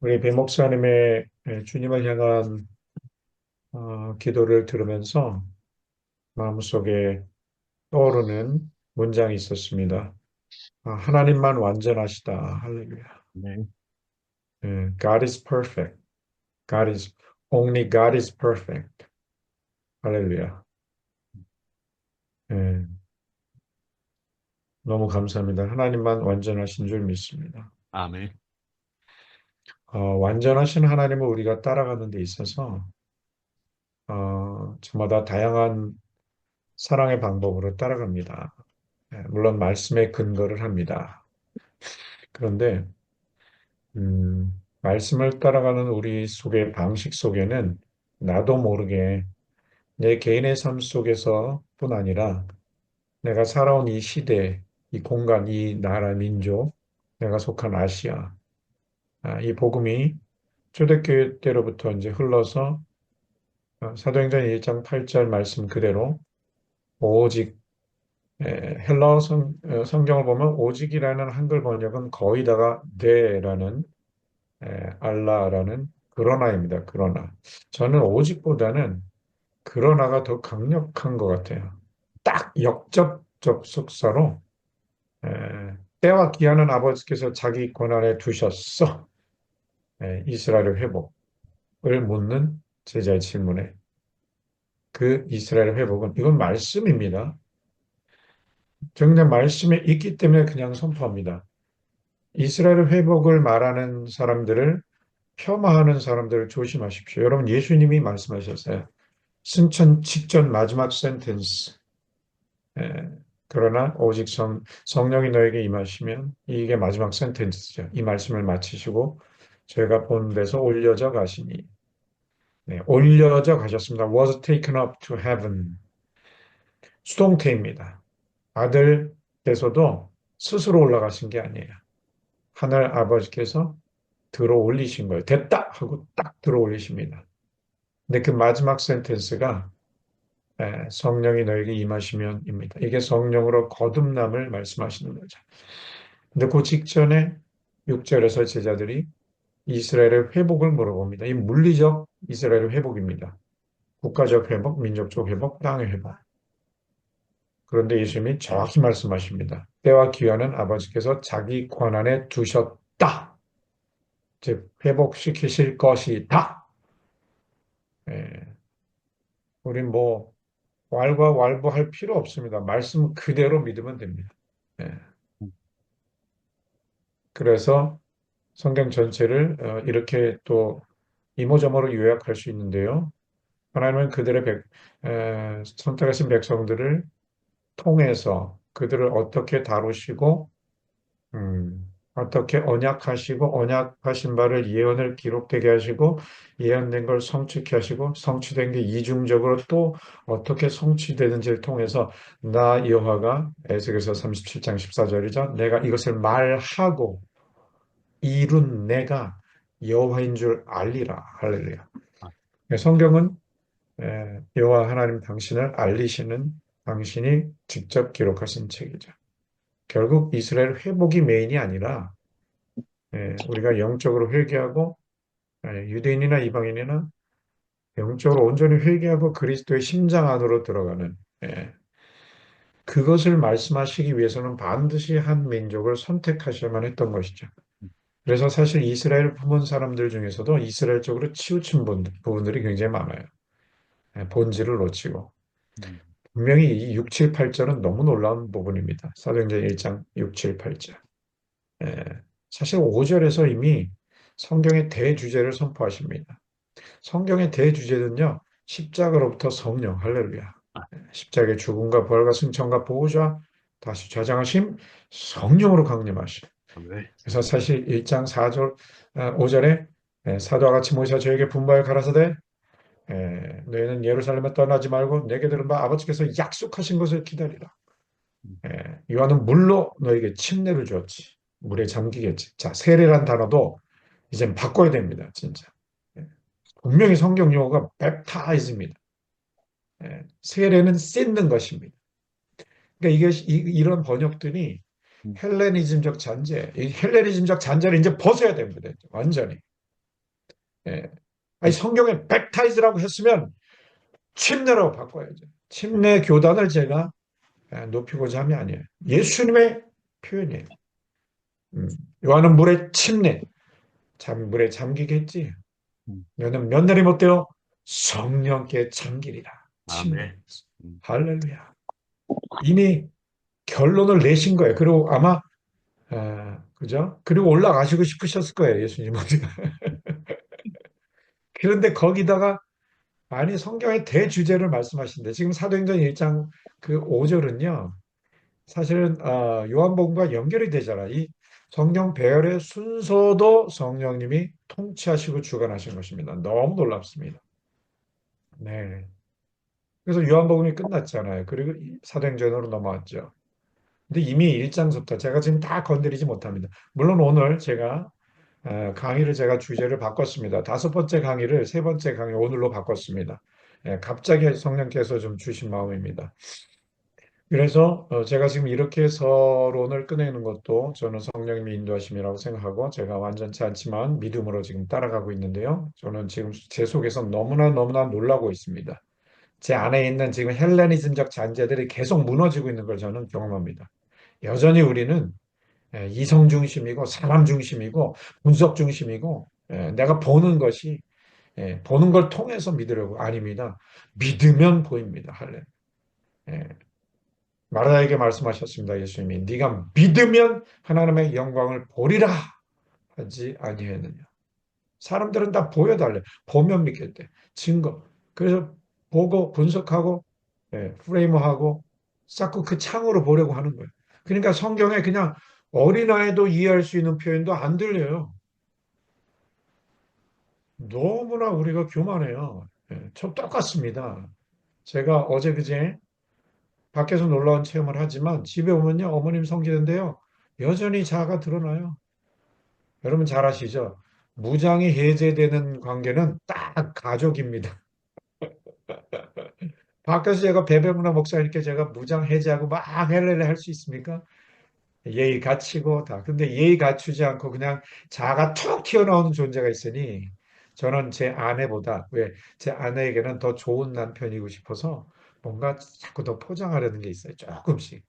우리 배 목사님의 주님을 향한 기도를 들으면서 마음속에 떠오르는 문장이 있었습니다. 하나님만 완전하시다. 할렐루야. 네, God is perfect. Only God is perfect. 할렐루야. 예, 너무 감사합니다. 하나님만 완전하신 줄 믿습니다. 아멘. 완전하신 하나님을 우리가 따라가는 데 있어서 저마다 다양한 사랑의 방법으로 따라갑니다. 물론 말씀에 근거를 합니다. 그런데 말씀을 따라가는 우리 속의 방식 속에는 나도 모르게 내 개인의 삶 속에서뿐 아니라 내가 살아온 이 시대, 이 공간, 이 나라, 민족, 내가 속한 아시아, 이 복음이 초대교회 때로부터 이제 흘러서 사도행전 1장 8절 말씀 그대로 오직 헬라어 성경을 보면 오직이라는 한글 번역은 거의 다가 네라는 알라라는 그러나입니다. 그러나 저는 오직보다는 그러나가 더 강력한 것 같아요. 딱 역접 접속사로 때와 기한은 아버지께서 자기 권한에 두셨어. 이스라엘의 회복을 묻는 제자의 질문에 그 이스라엘의 회복은 이건 말씀입니다. 정작 말씀에 있기 때문에 그냥 선포합니다. 이스라엘의 회복을 말하는 사람들을 폄하하는 사람들을 조심하십시오. 여러분 예수님이 말씀하셨어요. 승천 직전 마지막 센텐스. 에, 그러나 오직 성령이 너에게 임하시면 이게 마지막 센텐스죠. 이 말씀을 마치시고 저희가 본 데서 올려져 가시니. 네, 올려져 가셨습니다. Was taken up to heaven. 수동태입니다. 아들께서도 스스로 올라가신 게 아니에요. 하늘 아버지께서 들어 올리신 거예요. 됐다! 하고 딱 들어 올리십니다. 근데 그 마지막 센텐스가 성령이 너에게 임하시면입니다. 이게 성령으로 거듭남을 말씀하시는 거죠. 근데 그 직전에 6절에서 제자들이 이스라엘의 회복을 물어봅니다. 이 물리적 이스라엘의 회복입니다. 국가적 회복, 민족적 회복, 땅의 회복. 그런데 예수님이 정확히 말씀하십니다. 때와 기한은 아버지께서 자기 권한에 두셨다. 즉 회복시키실 것이다. 예, 우린 뭐 왈가왈부할 필요 없습니다. 말씀 그대로 믿으면 됩니다. 예, 그래서 성경 전체를 이렇게 또 이모저모로 요약할 수 있는데요. 하나님은 그들의 선택하신 백성들을 통해서 그들을 어떻게 다루시고 어떻게 언약하시고 언약하신 바를 예언을 기록되게 하시고 예언된 걸 성취케 하시고 성취된 게 이중적으로 또 어떻게 성취되는지를 통해서 나 여호와가 에스겔서 37장 14절이죠. 내가 이것을 말하고 이룬 내가 여호와인 줄 알리라. 할렐루야. 아, 성경은 여호와 하나님 당신을 알리시는 당신이 직접 기록하신 책이죠. 결국 이스라엘 회복이 메인이 아니라 우리가 영적으로 회개하고 유대인이나 이방인이나 영적으로 온전히 회개하고 그리스도의 심장 안으로 들어가는 그것을 말씀하시기 위해서는 반드시 한 민족을 선택하셔야만 했던 것이죠. 그래서 사실 이스라엘 품은 사람들 중에서도 이스라엘 쪽으로 치우친 부분들이 굉장히 많아요. 본질을 놓치고. 음, 분명히 이 6, 7, 8절은 너무 놀라운 부분입니다. 사도행전 1장 6, 7, 8절. 사실 5절에서 이미 성경의 대주제를 선포하십니다. 성경의 대주제는요, 십자가로부터 성령, 할렐루야. 아, 십자가의 죽음과 부활과 승천과 보호자, 다시 좌장하심, 성령으로 강림하심. 네. 그래서 사실 1장 4절, 5절에 사도와 같이 모이사 저에게 분부하여 가라사대 너희는 예루살렘에 떠나지 말고 내게 들은 바 아버지께서 약속하신 것을 기다리라. 음, 요한은 물로 너에게 침례를 주었지. 물에 잠기겠지. 자, 세례란 단어도 이제 바꿔야 됩니다. 진짜. 예, 분명히 성경 용어가 baptize입니다. 세례는 씻는 것입니다. 그러니까 이런 번역들이 음, 헬레니즘적 잔재, 이 헬레니즘적 잔재를 이제 벗어야 됩니다. 완전히. 예. 아니, 성경에 백타이즈라고 했으면 침례라고 바꿔야죠. 침례 교단을 제가 높이고자 함이 아니에요. 예수님의 표현이에요. 음. 요한은 물에 침례, 물에 잠기겠지. 음. 너는 몇 날이 못 되어 성령께 잠기리라. 침례. 아멘. 음. 할렐루야. 이미 결론을 내신 거예요. 그리고 아마 그죠? 그리고 올라가시고 싶으셨을 거예요, 예수님은. 그런데 거기다가 아니 성경의 대주제를 말씀하신데 지금 사도행전 1장 그 5절은요. 사실은 요한복음과 연결이 되잖아. 이 성령 배열의 순서도 성령님이 통치하시고 주관하신 것입니다. 너무 놀랍습니다. 네. 그래서 요한복음이 끝났잖아요. 그리고 사도행전으로 넘어왔죠. 근데 이미 1장부터 제가 지금 다 건드리지 못합니다. 물론 오늘 제가 강의를 제가 주제를 바꿨습니다. 다섯 번째 강의를 세 번째 강의 오늘로 바꿨습니다. 갑자기 성령께서 좀 주신 마음입니다. 그래서 제가 지금 이렇게 서론을 꺼내는 것도 저는 성령님의 인도하심이라고 생각하고 제가 완전치 않지만 믿음으로 지금 따라가고 있는데요. 저는 지금 제 속에서 너무나 너무나 놀라고 있습니다. 제 안에 있는 지금 헬레니즘적 잔재들이 계속 무너지고 있는 걸 저는 경험합니다. 여전히 우리는 이성 중심이고 사람 중심이고 분석 중심이고 내가 보는 것이 보는 걸 통해서 믿으려고 아닙니다. 믿으면 보입니다. 할래. 마르다에게 말씀하셨습니다. 예수님이 네가 믿으면 하나님의 영광을 보리라 하지 아니했느냐. 사람들은 다 보여달래. 보면 믿겠대. 증거. 그래서 보고 분석하고 프레임하고 자꾸 그 창으로 보려고 하는 거예요. 그러니까 성경에 그냥 어린아이도 이해할 수 있는 표현도 안 들려요. 너무나 우리가 교만해요. 저 똑같습니다. 제가 어제 그제 밖에서 놀라운 체험을 하지만 집에 오면요 어머님 성기는데요 여전히 자아가 드러나요. 여러분 잘 아시죠? 무장이 해제되는 관계는 딱 가족입니다. 밖에서 제가 배배문화 목사님께 제가 무장 해제하고 막 헬렐레 할 수 있습니까? 예의 갖추고 다. 근데 예의 갖추지 않고 그냥 자아가 툭 튀어나오는 존재가 있으니 저는 제 아내보다 왜 제 아내에게는 더 좋은 남편이고 싶어서 뭔가 자꾸 더 포장하려는 게 있어요. 조금씩.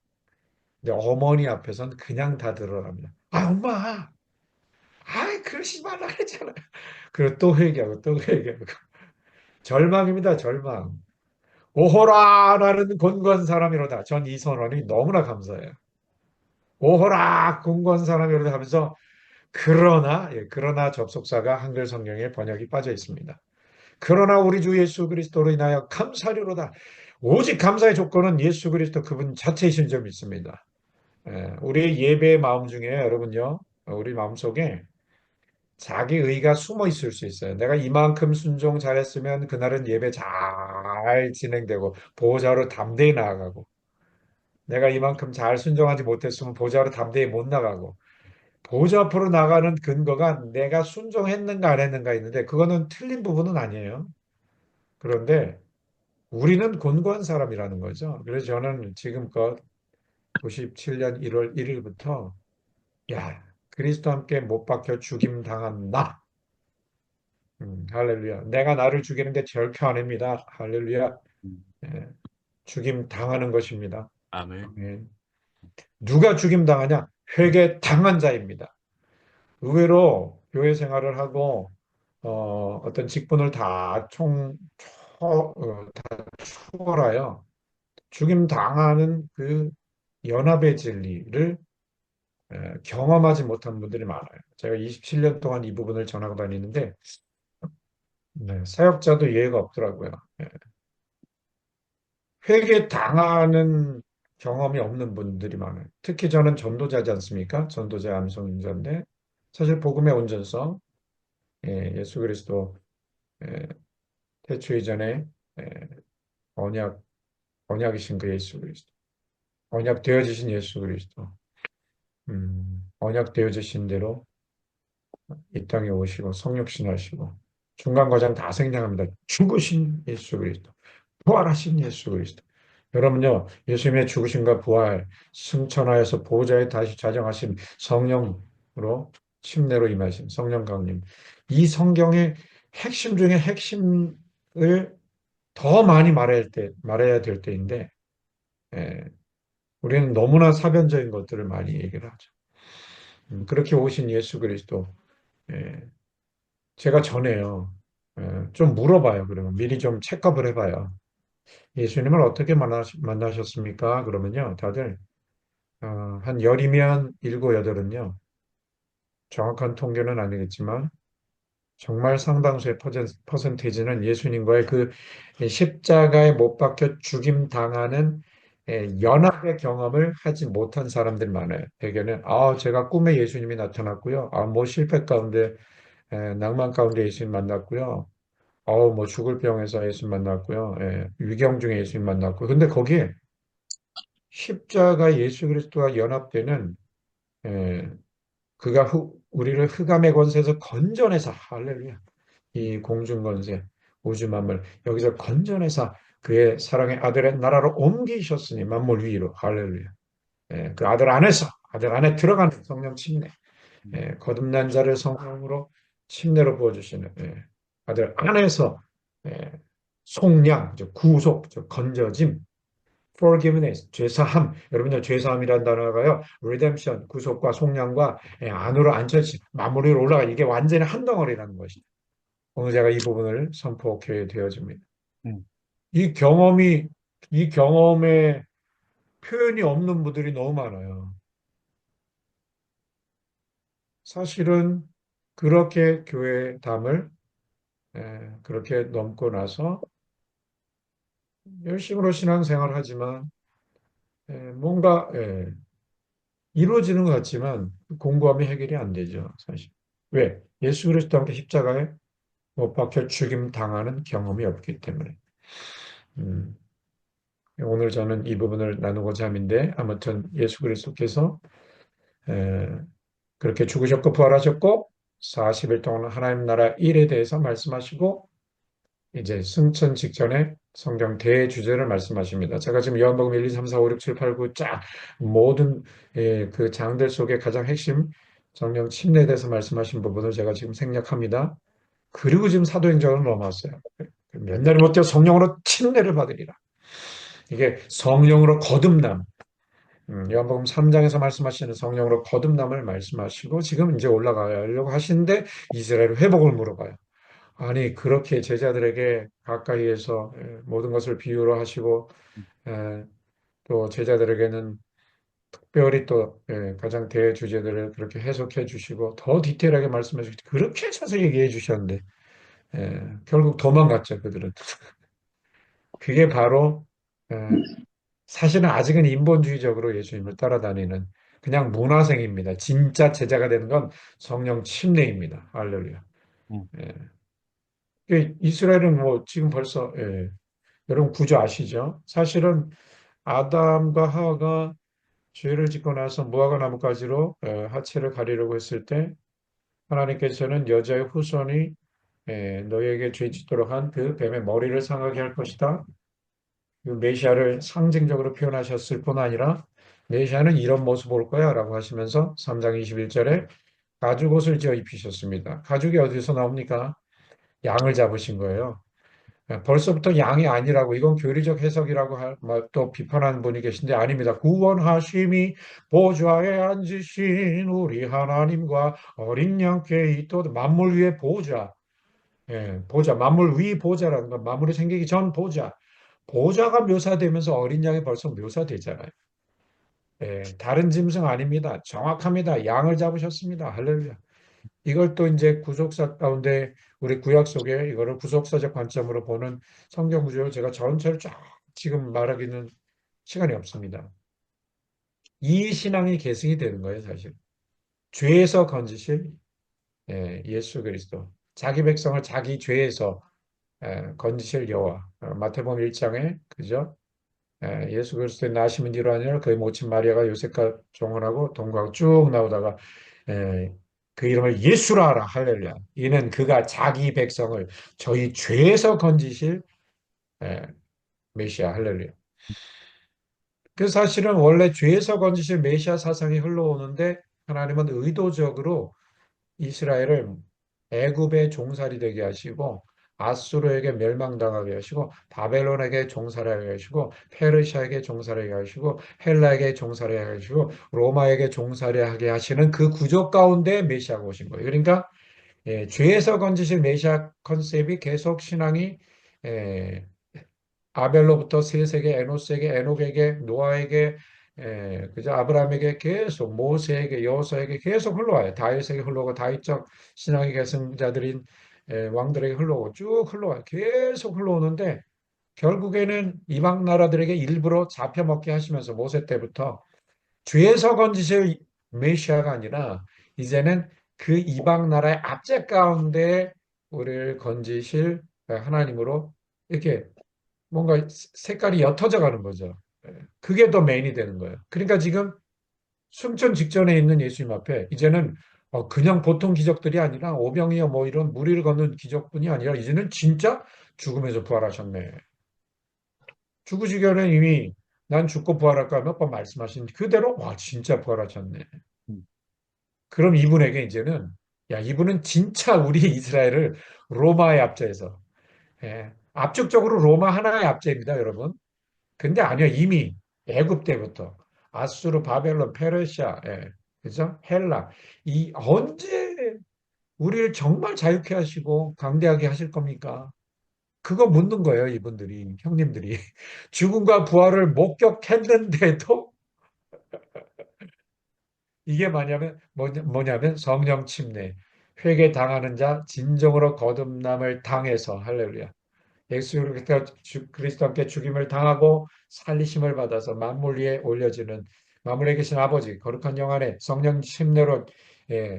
근데 어머니 앞에서는 그냥 다 드러납니다. 아, 엄마! 아이, 그러지 말라 그랬잖아. 그리고 또 회개하고 또 회개하고. 절망입니다, 절망. 오호라! 나는 곤고한 사람이로다. 전 이 선언이 너무나 감사해요. 오호라! 곤고한 사람이로다 하면서 그러나 접속사가 한글 성경에 번역이 빠져 있습니다. 그러나 우리 주 예수 그리스도로 인하여 감사리로다. 오직 감사의 조건은 예수 그리스도 그분 자체이신 점이 있습니다. 우리 예배의 마음 중에 여러분요, 우리 마음속에 자기 의가 숨어 있을 수 있어요. 내가 이만큼 순종 잘했으면 그날은 예배 잘 진행되고 보호자로 담대히 나아가고 내가 이만큼 잘 순종하지 못했으면 보호자로 담대히 못 나가고 보호자 앞으로 나가는 근거가 내가 순종했는가 안 했는가 있는데 그거는 틀린 부분은 아니에요. 그런데 우리는 곤고한 사람이라는 거죠. 그래서 저는 지금껏 97년 1월 1일부터 야, 그리스도 함께 못 박혀 죽임 당한 나. 할렐루야. 내가 나를 죽이는 게 절표 아닙니다. 할렐루야. 음. 예, 죽임 당하는 것입니다. 아멘. 아멘. 누가 죽임 당하냐? 회개 당한 자입니다. 의외로 교회 생활을 하고 어떤 직분을 다 초월하여 죽임 당하는 그 연합의 진리를 경험하지 못한 분들이 많아요. 제가 27년 동안 이 부분을 전하고 다니는데 네, 사역자도 예외가 없더라고요. 예. 회개 당하는 경험이 없는 분들이 많아요. 특히 저는 전도자지 않습니까? 전도자 암송인자인데 사실 복음의 온전성, 예수 그리스도 태초 이전에 예, 언약 언약이신 그 예수 그리스도, 언약 되어지신 예수 그리스도, 언약 되어지신 대로 이 땅에 오시고 성육신하시고 중간 과정 다 생략합니다. 죽으신 예수 그리스도, 부활하신 예수 그리스도. 여러분요, 예수님의 죽으심과 부활, 승천하여서 보호자에 다시 자정하신 성령으로 침례로 임하신 성령 강림. 이 성경에 핵심 중에 핵심을 더 많이 말해야 될 때인데, 예, 우리는 너무나 사변적인 것들을 많이 얘기를 하죠. 그렇게 오신 예수 그리스도, 예, 제가 전해요. 좀 물어봐요. 그러면 미리 좀 체크업을 해봐요. 예수님을 어떻게 만나셨습니까? 그러면요, 다들 한 열이면 일곱, 여덟은요, 정확한 통계는 아니겠지만 정말 상당수의 퍼센테이지는 예수님과의 그 십자가에 못 박혀 죽임 당하는 연합의 경험을 하지 못한 사람들이 많아요. 대개는 제가 꿈에 예수님이 나타났고요. 뭐 실패 가운데 낭만 가운데 예수님 만났고요. 뭐 죽을 병에서 예수님 만났고요. 위경 중에 예수님 만났고. 근데 거기에 십자가 예수 그리스도와 연합되는 에, 그가 우리를 흑암의 권세에서 건져내서 할렐루야. 이 공중 권세, 우주 만물 여기서 건져내사 그의 사랑의 아들의 나라로 옮기셨으니 만물 위로 할렐루야. 그 아들 안에 들어가는 성령 침례, 거듭난 자를 성령으로 침례로 부어주시는 아들 안에서 예, 속량, 구속, 건져짐, forgiveness, 죄사함. 여러분들 죄사함이라는 단어가요. redemption, 구속과 속량과 안으로 앉혀지 마무리로 올라가 이게 완전히 한 덩어리라는 것이죠. 오늘 제가 이 부분을 선포하게 되어집니다. 음, 이 경험이, 이 경험에 표현이 없는 분들이 너무 많아요. 사실은 그렇게 교회 담을 그렇게 넘고 나서 열심으로 신앙생활을 하지만 뭔가 이루어지는 것 같지만 공부하면 해결이 안 되죠, 사실. 왜? 예수 그리스도와 함께 십자가에 못 박혀 죽임 당하는 경험이 없기 때문에. 음, 오늘 저는 이 부분을 나누고자 함인데 아무튼 예수 그리스도께서 에, 그렇게 죽으셨고 부활하셨고 40일 동안 하나님 나라 일에 대해서 말씀하시고 이제 승천 직전에 성경 대주제를 말씀하십니다. 제가 지금 요한복음 1, 2, 3, 4, 5, 6, 7, 8, 9 쫙 모든 그 장들 속에 가장 핵심 성령 침례에 대해서 말씀하신 부분을 제가 지금 생략합니다. 그리고 지금 사도행전으로 넘어왔어요. 몇 날이 못되어 성령으로 침례를 받으리라. 이게 성령으로 거듭남. 요한복음 3장에서 말씀하시는 성령으로 거듭남을 말씀하시고 지금 이제 올라가려고 하시는데 이스라엘 회복을 물어봐요. 아니 그렇게 제자들에게 가까이에서 모든 것을 비유로 하시고 에, 또 제자들에게는 특별히 또 가장 대주제들을 그렇게 해석해 주시고 더 디테일하게 말씀해 주시고 그렇게 자세히 얘기해 주셨는데 결국 도망갔죠 그들은. 그게 바로 에, 사실은 아직은 인본주의적으로 예수님을 따라다니는 그냥 문화생입니다. 진짜 제자가 되는 건 성령 침례입니다. 할렐루야. 음, 예. 이스라엘은 뭐 지금 벌써 여러분 구조 아시죠? 사실은 아담과 하와가 죄를 짓고 나서 무화과 나무가지로 하체를 가리려고 했을 때 하나님께서는 여자의 후손이 너에게 죄 짓도록 한 그 뱀의 머리를 상하게 할 것이다. 그 메시아를 상징적으로 표현하셨을 뿐 아니라 메시아는 이런 모습 올 거야 라고 하시면서 3장 21절에 가죽 옷을 지어 입히셨습니다. 가죽이 어디서 나옵니까? 양을 잡으신 거예요. 벌써부터 양이 아니라고 이건 교리적 해석이라고 또 비판하는 분이 계신데 아닙니다. 구원하심이 보좌에 앉으신 우리 하나님과 어린 양께 또 만물 위의 보좌, 보좌, 만물 위 보좌라는 건 만물이 생기기 전 보좌, 보좌가 묘사되면서 어린 양이 벌써 묘사되잖아요. 다른 짐승 아닙니다. 정확합니다. 양을 잡으셨습니다. 할렐루야. 이걸 또 이제 구속사 가운데 우리 구약 속에 이거를 구속사적 관점으로 보는 성경 구조를 제가 전체를 쫙 지금 말하기는 시간이 없습니다. 이 신앙이 계승이 되는 거예요, 사실. 죄에서 건지실 예수 그리스도. 자기 백성을 자기 죄에서 건지실 여호와. 마태복음 1장에 그죠? 예수 그리스도의 나심은 이러하니라 그의 모친 마리아가 요셉과 종언하고 동거하고 쭉 나오다가 에, 그 이름을 예수라 하라 할렐루야. 이는 그가 자기 백성을 저희 죄에서 건지실 에, 메시아 할렐루야. 그 사실은 원래 죄에서 건지실 메시아 사상이 흘러오는데 하나님은 의도적으로 이스라엘을 애굽의 종살이 되게 하시고 아수르에게 멸망당하게 하시고 바벨론에게 종살하게 하시고 페르시아에게 종살하게 하시고 헬라에게 종살하게 하시고 로마에게 종살하게 하시는 그 구조 가운데 메시아가 오신 거예요. 그러니까 죄에서 건지실 메시아 컨셉이 계속 신앙이 예, 아벨로부터 셋에게, 에노스에게, 에녹에게, 노아에게, 그죠? 아브라함에게 계속, 모세에게, 여호수아에게 계속 흘러와요. 다윗에게 흘러오고, 다윗적 신앙의 계승자들인 왕들에게 흘러오고, 쭉 흘러와요. 계속 흘러오는데, 결국에는 이방 나라들에게 일부러 잡혀먹게 하시면서 모세 때부터 죄에서 건지실 메시아가 아니라, 이제는 그 이방 나라의 압제 가운데 우리를 건지실 하나님으로 이렇게 뭔가 색깔이 옅어져 가는 거죠. 그게 더 메인이 되는 거예요. 그러니까 지금 승천 직전에 있는 예수님 앞에 이제는 그냥 보통 기적들이 아니라 오병이어 뭐 이런 무리를 걷는 기적뿐이 아니라 이제는 진짜 죽음에서 부활하셨네. 죽으시기 전에 이미 난 죽고 부활할까 몇 번 말씀하신 그대로 와 진짜 부활하셨네. 음, 그럼 이분에게 이제는 야 이분은 진짜 우리 이스라엘을 로마의 압제에서 압축적으로 로마 하나의 압제입니다, 여러분. 근데 아니요, 이미 애굽 때부터 아수르, 바벨론, 페르시아, 그죠? 헬라 이 언제 우리를 정말 자유케 하시고 강대하게 하실 겁니까? 그거 묻는 거예요, 이분들이 형님들이 죽음과 부활을 목격했는데도 이게 뭐냐면 성령 침례, 회개 당하는 자 진정으로 거듭남을 당해서 할렐루야. 예수 그리스도 함께 죽임을 당하고 살리심을 받아서 만물 위에 올려지는 만물에 계신 아버지 거룩한 영 안에 성령 침례로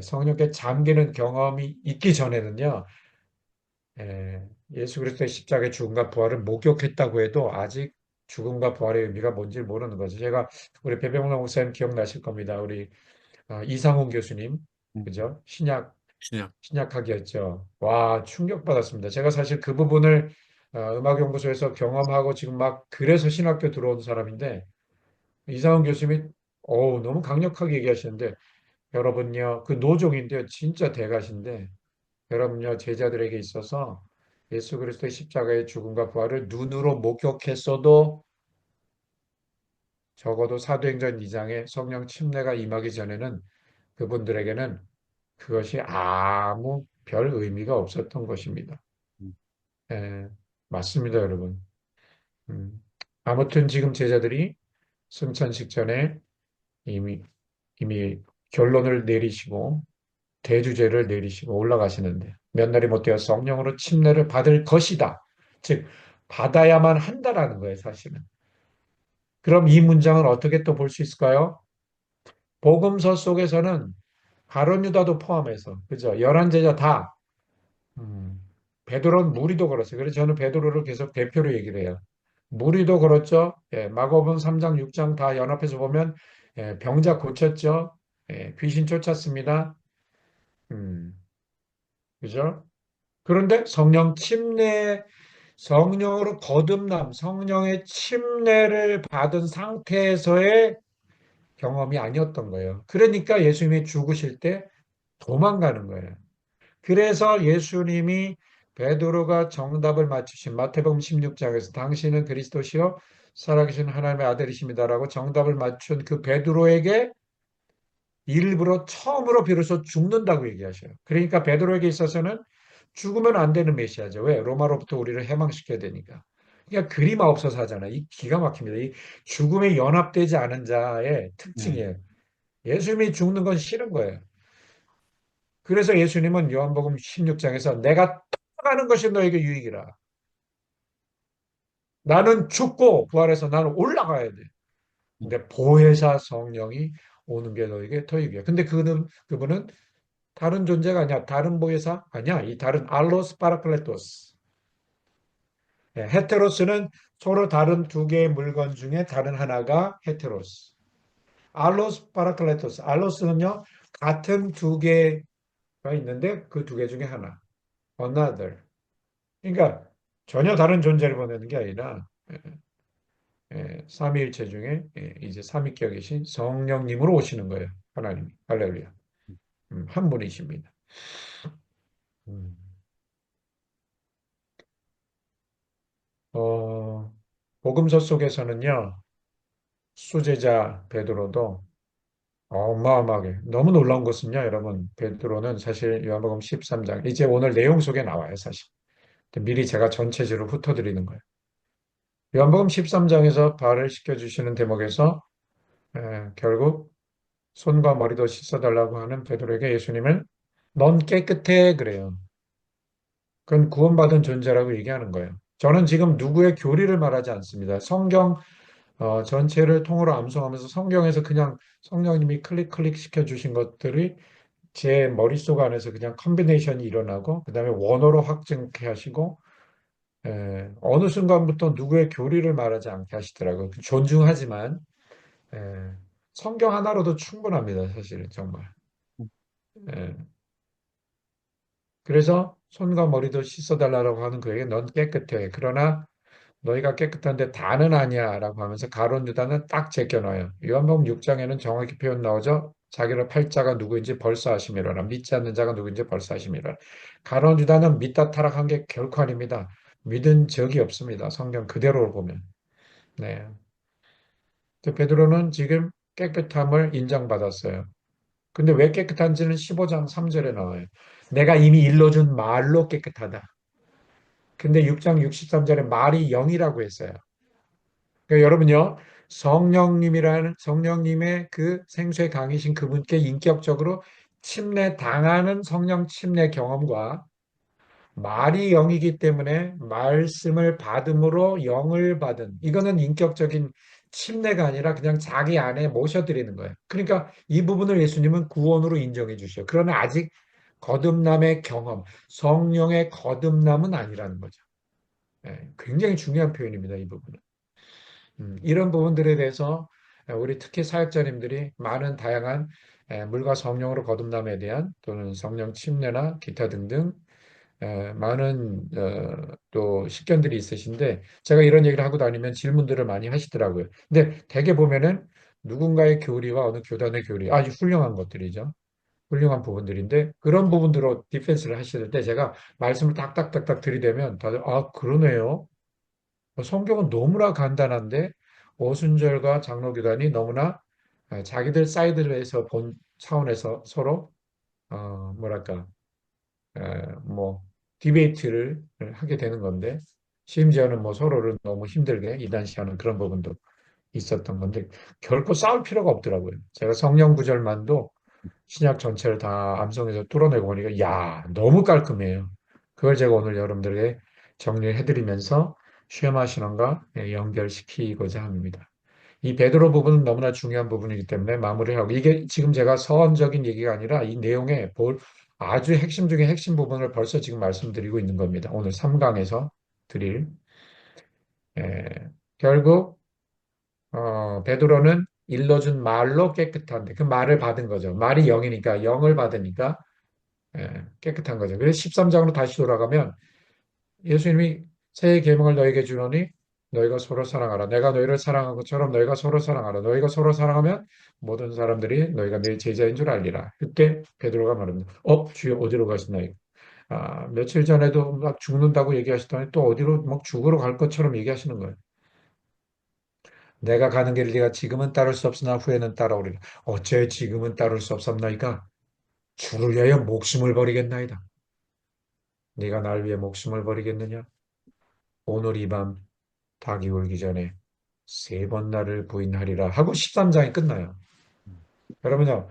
성령께 잠기는 경험이 있기 전에는요. 예수 그리스도의 십자가의 죽음과 부활을 목격했다고 해도 아직 죽음과 부활의 의미가 뭔지 모르는 거죠. 제가 우리 배병남 목사님 기억나실 겁니다. 우리 이상훈 교수님, 음. 그죠? 신약. 신약학이었죠. 와, 충격받았습니다. 제가 사실 그 부분을 음악연구소에서 경험하고 지금 막 그래서 신학교 들어온 사람인데 이상훈 교수님이 너무 강력하게 얘기하시는데 여러분요, 그 노종인데요. 진짜 대가신데 여러분요, 제자들에게 있어서 예수 그리스도의 십자가의 죽음과 부활을 눈으로 목격했어도 적어도 사도행전 2장에 성령 침례가 임하기 전에는 그분들에게는 그것이 아무 별 의미가 없었던 것입니다. 음, 예, 맞습니다, 여러분. 음. 아무튼 지금 제자들이 승천식 전에 이미, 이미 결론을 내리시고 대주제를 내리시고 올라가시는데 몇 날이 못되어 성령으로 침례를 받을 것이다. 즉, 받아야만 한다라는 거예요, 사실은. 그럼 이 문장을 어떻게 또 볼 수 있을까요? 복음서 속에서는 가룟 유다도 포함해서 그죠? 열한 제자 다 음, 베드로는 무리도 걸었어요. 그래서 저는 베드로를 계속 대표로 얘기를 해요. 무리도 걸었죠. 마가복음 3장, 6장 다 연합해서 보면 병자 고쳤죠. 귀신 쫓았습니다. 음, 그죠? 그런데 성령으로 거듭남, 성령의 침례를 받은 상태에서의 경험이 아니었던 거예요. 그러니까 예수님이 죽으실 때 도망가는 거예요. 그래서 예수님이 베드로가 정답을 맞추신 마태복음 16장에서 당신은 그리스도시요 살아계신 하나님의 아들이십니다라고 정답을 맞춘 그 베드로에게 일부러 처음으로 비로소 죽는다고 얘기하셔요. 그러니까 베드로에게 있어서는 죽으면 안 되는 메시아죠. 왜? 로마로부터 우리를 해방시켜야 되니까. 그러니까 그리마옵소서 하잖아요. 이 기가 막힙니다. 이 죽음에 연합되지 않은 자의 네. 특징이에요. 예수님이 죽는 건 싫은 거예요. 그래서 예수님은 요한복음 16장에서 내가 떠나가는 것이 너에게 유익이라. 나는 죽고 부활해서 나는 올라가야 돼. 음, 근데 보혜사 성령이 오는 게 너에게 더 유익이야. 근데 그분은 다른 존재가 아니야. 다른 보혜사 아니야. 이 다른 알로스 파라클레토스. 헤테로스는 서로 다른 두 개의 물건 중에 다른 하나가 헤테로스. 알로스 파라클레토스. 알로스는요. 같은 두 개가 있는데 그 두 개 중에 하나. another. 그러니까 전혀 다른 존재를 보내는 게 아니라 삼위일체 중에 이제 삼위격에 계신 성령님으로 오시는 거예요. 하나님이. 할렐루야. 한 분이십니다. 음. 어, 복음서 속에서는요, 수제자 베드로도 어마어마하게 너무 놀라운 것은요, 여러분, 베드로는 사실 요한복음 13장 이제 오늘 내용 속에 나와요, 사실. 미리 제가 전체적으로 훑어드리는 거예요. 요한복음 13장에서 발을 씻겨주시는 대목에서 결국 손과 머리도 씻어달라고 하는 베드로에게 예수님을 넌 깨끗해 그래요. 그건 구원받은 존재라고 얘기하는 거예요. 저는 지금 누구의 교리를 말하지 않습니다. 성경 전체를 통으로 암송하면서 성경에서 그냥 성령님이 클릭 클릭 시켜주신 것들이 제 머릿속 안에서 그냥 컨비네이션이 일어나고 그다음에 원어로 확증케 하시고 어느 순간부터 누구의 교리를 말하지 않게 하시더라고요. 존중하지만 예, 성경 하나로도 충분합니다. 사실은 정말. 예, 그래서 손과 머리도 씻어달라고 하는 그에게 넌 깨끗해. 그러나 너희가 깨끗한데 다는 아니야라고 하면서 가룟 유다는 딱 제껴놔요. 요한복음 6장에는 정확히 표현 나오죠. 자기를 팔 자가 누구인지 벌써 아심이로라. 믿지 않는 자가 누구인지 벌써 아심이로라. 가룟 유다는 믿다 타락한 게 결코 아닙니다. 믿은 적이 없습니다. 성경 그대로 보면. 네. 베드로는 지금 깨끗함을 인정받았어요. 근데 왜 깨끗한지는 15장 3절에 나와요. 내가 이미 일러준 말로 깨끗하다. 근데 6장 63절에 말이 영이라고 했어요. 그러니까 여러분요, 성령님의 그 생수의 강이신 그분께 인격적으로 침례 당하는 성령 침례 경험과 말이 영이기 때문에 말씀을 받음으로 영을 받은 이거는 인격적인 침례가 아니라 그냥 자기 안에 모셔드리는 거예요. 그러니까 이 부분을 예수님은 구원으로 인정해 주셔요. 그러나 아직 거듭남의 경험, 성령의 거듭남은 아니라는 거죠. 굉장히 중요한 표현입니다. 이 부분은. 이런 부분들에 대해서 우리 특히 사역자님들이 많은 다양한 물과 성령으로 거듭남에 대한 또는 성령 침례나 기타 등등 많은 또 식견들이 있으신데 제가 이런 얘기를 하고 다니면 질문들을 많이 하시더라고요. 근데 대개 보면은 누군가의 교리와 어느 교단의 교리 아주 훌륭한 것들이죠. 훌륭한 부분들인데 그런 부분들로 디펜스를 하실 때 제가 말씀을 딱딱딱딱 들이대면 다들 아 그러네요. 성경은 너무나 간단한데 오순절과 장로교단이 너무나 자기들 사이드에서 본 차원에서 서로 뭐랄까 뭐 디베이트를 하게 되는 건데 심지어는 뭐 서로를 너무 힘들게 이단시하는 그런 부분도 있었던 건데 결코 싸울 필요가 없더라고요. 제가 성령 구절만도 신약 전체를 다 암송해서 뚫어내고 보니까 야 너무 깔끔해요. 그걸 제가 오늘 여러분들에게 정리해드리면서 쉐마 신앙과 연결시키고자 합니다. 이 베드로 부분은 너무나 중요한 부분이기 때문에 마무리하고 이게 지금 제가 서원적인 얘기가 아니라 이 내용의 아주 핵심 중에 핵심 부분을 벌써 지금 말씀드리고 있는 겁니다. 오늘 3강에서 드릴 결국 베드로는 일러준 말로 깨끗한데 그 말을 받은 거죠. 말이 영이니까 영을 받으니까 깨끗한 거죠. 그래서 13장으로 다시 돌아가면 예수님이 새 계명을 너에게 주노니 너희가 서로 사랑하라. 내가 너희를 사랑한 것처럼 너희가 서로 사랑하라. 너희가 서로 사랑하면 모든 사람들이 너희가 내 제자인 줄 알리라. 그때 베드로가 말합니다. 주여 어디로 가시나요? 며칠 전에도 막 죽는다고 얘기하시더니 또 어디로 막 죽으러 갈 것처럼 얘기하시는 거예요. 내가 가는 길을 네가 지금은 따를 수 없으나 후에는 따라오리라. 어째 지금은 따를 수 없었나이까? 주를 위하여 목숨을 버리겠나이다. 네가 날 위해 목숨을 버리겠느냐? 오늘 이 밤 닭이 울기 전에 세 번 나를 부인하리라 하고 13장이 끝나요. 여러분요,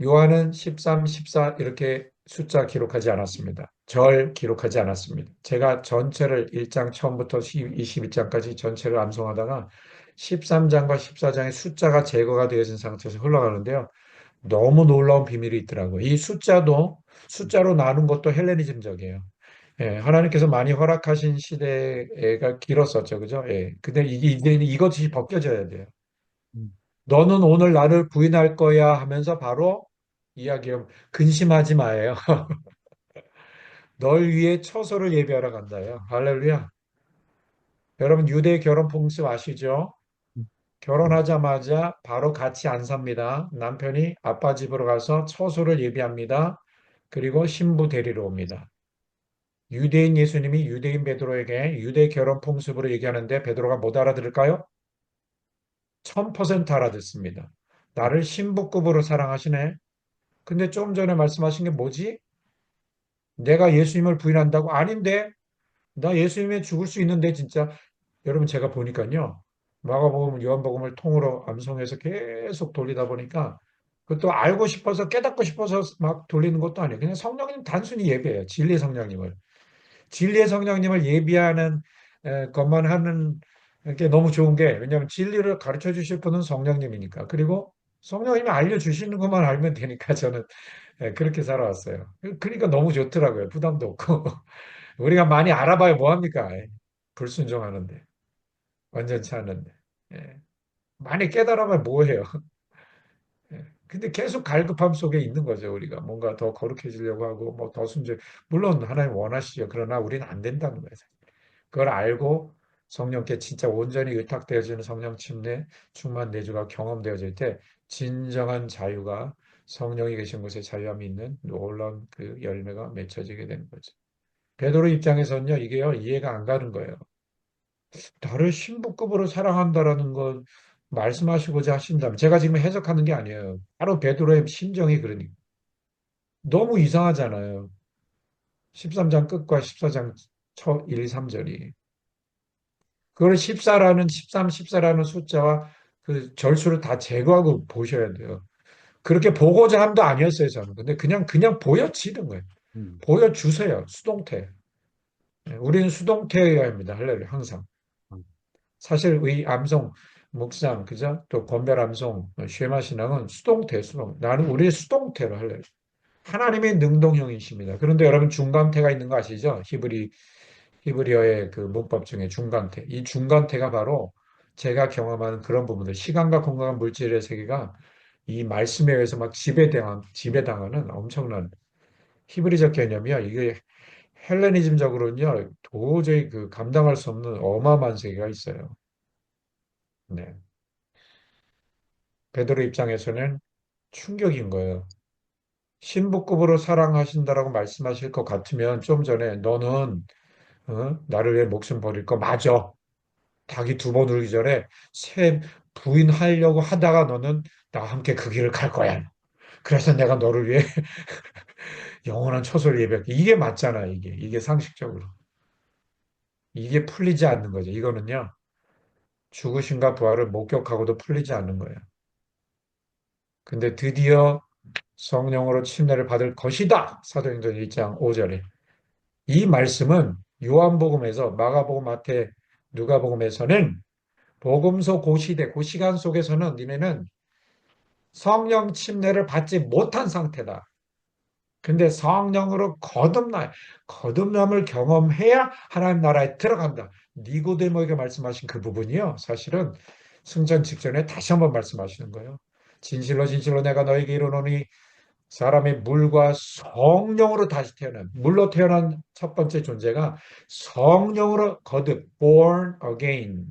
요한은 13, 14 이렇게 숫자 기록하지 않았습니다. 절 기록하지 않았습니다. 제가 전체를 1장 처음부터 21장까지 전체를 암송하다가 13장과 14장의 숫자가 제거가 되어진 상태에서 흘러가는데요. 너무 놀라운 비밀이 있더라고요. 이 숫자로 나눈 것도 헬레니즘적이에요. 하나님께서 많이 허락하신 시대가 길었었죠. 그죠? 근데 이것이 벗겨져야 돼요. 너는 오늘 나를 부인할 거야 하면서 바로 이야기해요. 근심하지 마예요. 널 위해 처소를 예비하러 간다요. 할렐루야. 여러분 유대 결혼 풍습 아시죠? 결혼하자마자 바로 같이 안 삽니다. 남편이 아빠 집으로 가서 처소를 예비합니다. 그리고 신부 데리러 옵니다. 유대인 예수님이 유대인 베드로에게 유대 결혼 풍습으로 얘기하는데 베드로가 못 알아들을까요? 1000% 알아듣습니다. 나를 신부급으로 사랑하시네. 근데 좀 전에 말씀하신 게 뭐지? 내가 예수님을 부인한다고? 아닌데? 나 예수님에 죽을 수 있는데 진짜 여러분 제가 보니까요. 마가복음, 요한복음을 통으로 암송해서 계속 돌리다 보니까 그것도 알고 싶어서 깨닫고 싶어서 막 돌리는 것도 아니에요. 그냥 성령님 단순히 예배예요. 진리의 성령님을. 진리의 성령님을 예비하는 것만 하는 게 너무 좋은 게 왜냐하면 진리를 가르쳐 주실 분은 성령님이니까. 그리고 성령님이 알려주시는 것만 알면 되니까 저는 그렇게 살아왔어요. 그러니까 너무 좋더라고요. 부담도 없고. 우리가 많이 알아봐야 뭐합니까? 불순종하는데. 완전치 않은데. 예. 많이 깨달아봐야 뭐해요. 예. 근데 계속 갈급함 속에 있는 거죠, 우리가. 뭔가 더 거룩해지려고 하고, 뭐 더 순종. 물론 하나님 원하시죠. 그러나 우리는 안 된다는 거예요. 그걸 알고 성령께 진짜 온전히 의탁되어지는 성령 침례, 충만 내주가 경험되어질 때 진정한 자유가 성령이 계신 곳에 자유함이 있는 놀라운 그 열매가 맺혀지게 되는 거죠. 베드로 입장에서는요, 이게요, 이해가 안 가는 거예요. 나를 신부급으로 사랑한다라는 건 말씀하시고자 하신다면, 제가 지금 해석하는 게 아니에요. 바로 베드로의 심정이 그러니까. 너무 이상하잖아요. 13장 끝과 14장 첫 1, 3절이. 그걸 14라는, 13, 14라는 숫자와 그 절수를 다 제거하고 보셔야 돼요. 그렇게 보고자 함도 아니었어요, 저는. 근데 그냥 보여지는 거예요. 음, 보여주세요. 수동태. 우리는 수동태여야 합니다. 할렐루야, 항상. 음, 사실 의 암송 묵상 그죠? 또 권별 암송 쉐마 신앙은 수동태 수동. 나는 우리의 수동태로 할래요. 하나님의 능동형이십니다. 그런데 여러분 중간태가 있는 거 아시죠? 히브리어의 그 문법 중에 중간태. 이 중간태가 바로 제가 경험하는 그런 부분들, 시간과 공간과 물질의 세계가 이 말씀에 의해서 막 지배당하는 엄청난 히브리적 개념이야. 이게 헬레니즘적으로는요, 도저히 그 감당할 수 없는 어마어마한 세계가 있어요. 네. 베드로 입장에서는 충격인 거예요. 신부급으로 사랑하신다라고 말씀하실 것 같으면 좀 전에 너는 나를 위해 목숨 버릴 거 맞아. 닭이 두 번 울기 전에 새 부인하려고 하다가 너는 나와 함께 그 길을 갈 거야. 그래서 내가 너를 위해 영원한 처소를 예배할게. 이게 맞잖아, 이게 상식적으로. 이게 풀리지 않는 거죠. 이거는요, 죽으심과 부활을 목격하고도 풀리지 않는 거예요. 근데 드디어 성령으로 침례를 받을 것이다. 사도행전 1장 5절에. 이 말씀은 요한복음에서 마가복음, 마태, 누가복음에서는 복음서 그 시대, 그 시간 속에서는 니네는 성령 침례를 받지 못한 상태다. 근데 성령으로 거듭남을 경험해야 하나님 나라에 들어간다. 니고데모에게 말씀하신 그 부분이요. 사실은 승전 직전에 다시 한번 말씀하시는 거예요. 진실로 진실로 내가 너에게 이르노니 사람이 물과 성령으로 다시 태어난, 물로 태어난 첫 번째 존재가 성령으로 거듭, born again,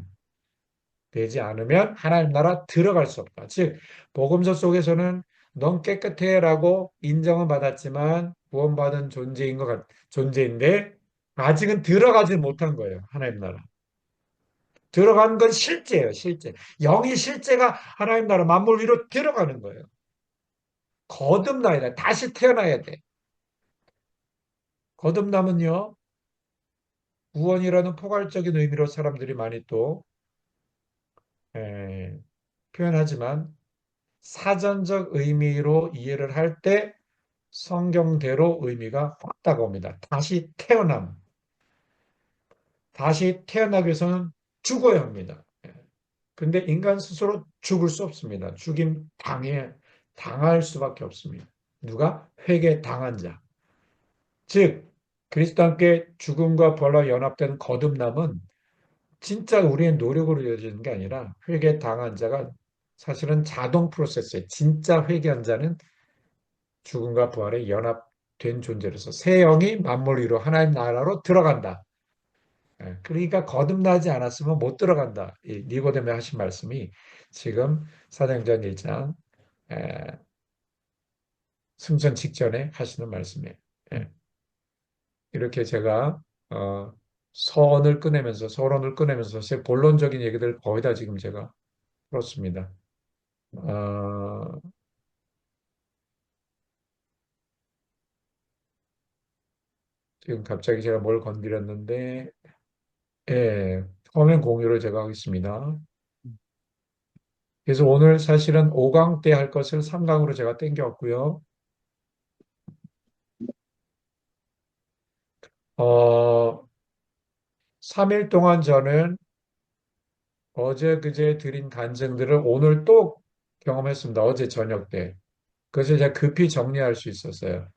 되지 않으면 하나님 나라 들어갈 수 없다. 즉, 복음서 속에서는 넌 깨끗해라고 인정은 받았지만 구원받은 존재인데 아직은 들어가지 못한 거예요. 하나님 나라. 들어간 건 실제예요, 실제. 영이 실제가 하나님 나라 만물 위로 들어가는 거예요. 거듭나야 돼. 다시 태어나야 돼. 거듭남은요, 구원이라는 포괄적인 의미로 사람들이 많이 또 에, 표현하지만 사전적 의미로 이해를 할 때 성경대로 의미가 확 다가옵니다. 다시 태어남. 다시 태어나기 위해서는 죽어야 합니다. 근데 인간 스스로 죽을 수 없습니다. 당할 수밖에 없습니다. 누가? 회개 당한 자. 즉, 그리스도 함께 죽음과 부활로 연합된 거듭남은 진짜 우리의 노력으로 이루어지는 게 아니라 회개 당한 자가 사실은 자동 프로세스에 진짜 회개한 자는 죽음과 부활에 연합된 존재로서 새 영이 만물 위로 하나님 나라로 들어간다. 그러니까 거듭나지 않았으면 못 들어간다. 이 니고데모 하신 말씀이 지금 사도행전 1장 승천 직전에 하시는 말씀이에요. 음. 예. 이렇게 제가 어, 선을 꺼내면서 서론을 꺼내면서 제 본론적인 얘기들 거의 다 지금 제가 풀었습니다. 어, 지금 갑자기 제가 뭘 건드렸는데, 예, 화면 공유를 제가 하겠습니다. 그래서 오늘 사실은 5강 때 할 것을 3강으로 제가 땡겨왔고요. 3일 동안 저는 어제 그제 드린 간증들을 오늘 또 경험했습니다. 어제 저녁 때. 그것을 제가 급히 정리할 수 있었어요.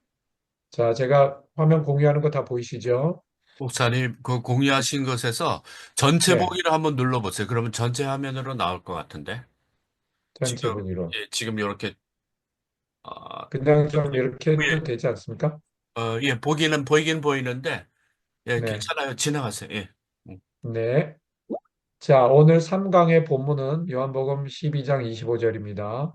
자, 제가 화면 공유하는 거 다 보이시죠? 목사님, 그 공유하신 것에서 전체 네, 보기를 한번 눌러보세요. 그러면 전체 화면으로 나올 것 같은데. 전체 지금, 보기로. 예, 지금 이렇게, 어, 그냥 좀 이렇게 위에, 해도 되지 않습니까? 예, 보기는 보이긴 보이는데, 예, 네, 괜찮아요. 지나가세요. 예. 음. 네. 자, 오늘 3강의 본문은 요한복음 12장 25절입니다.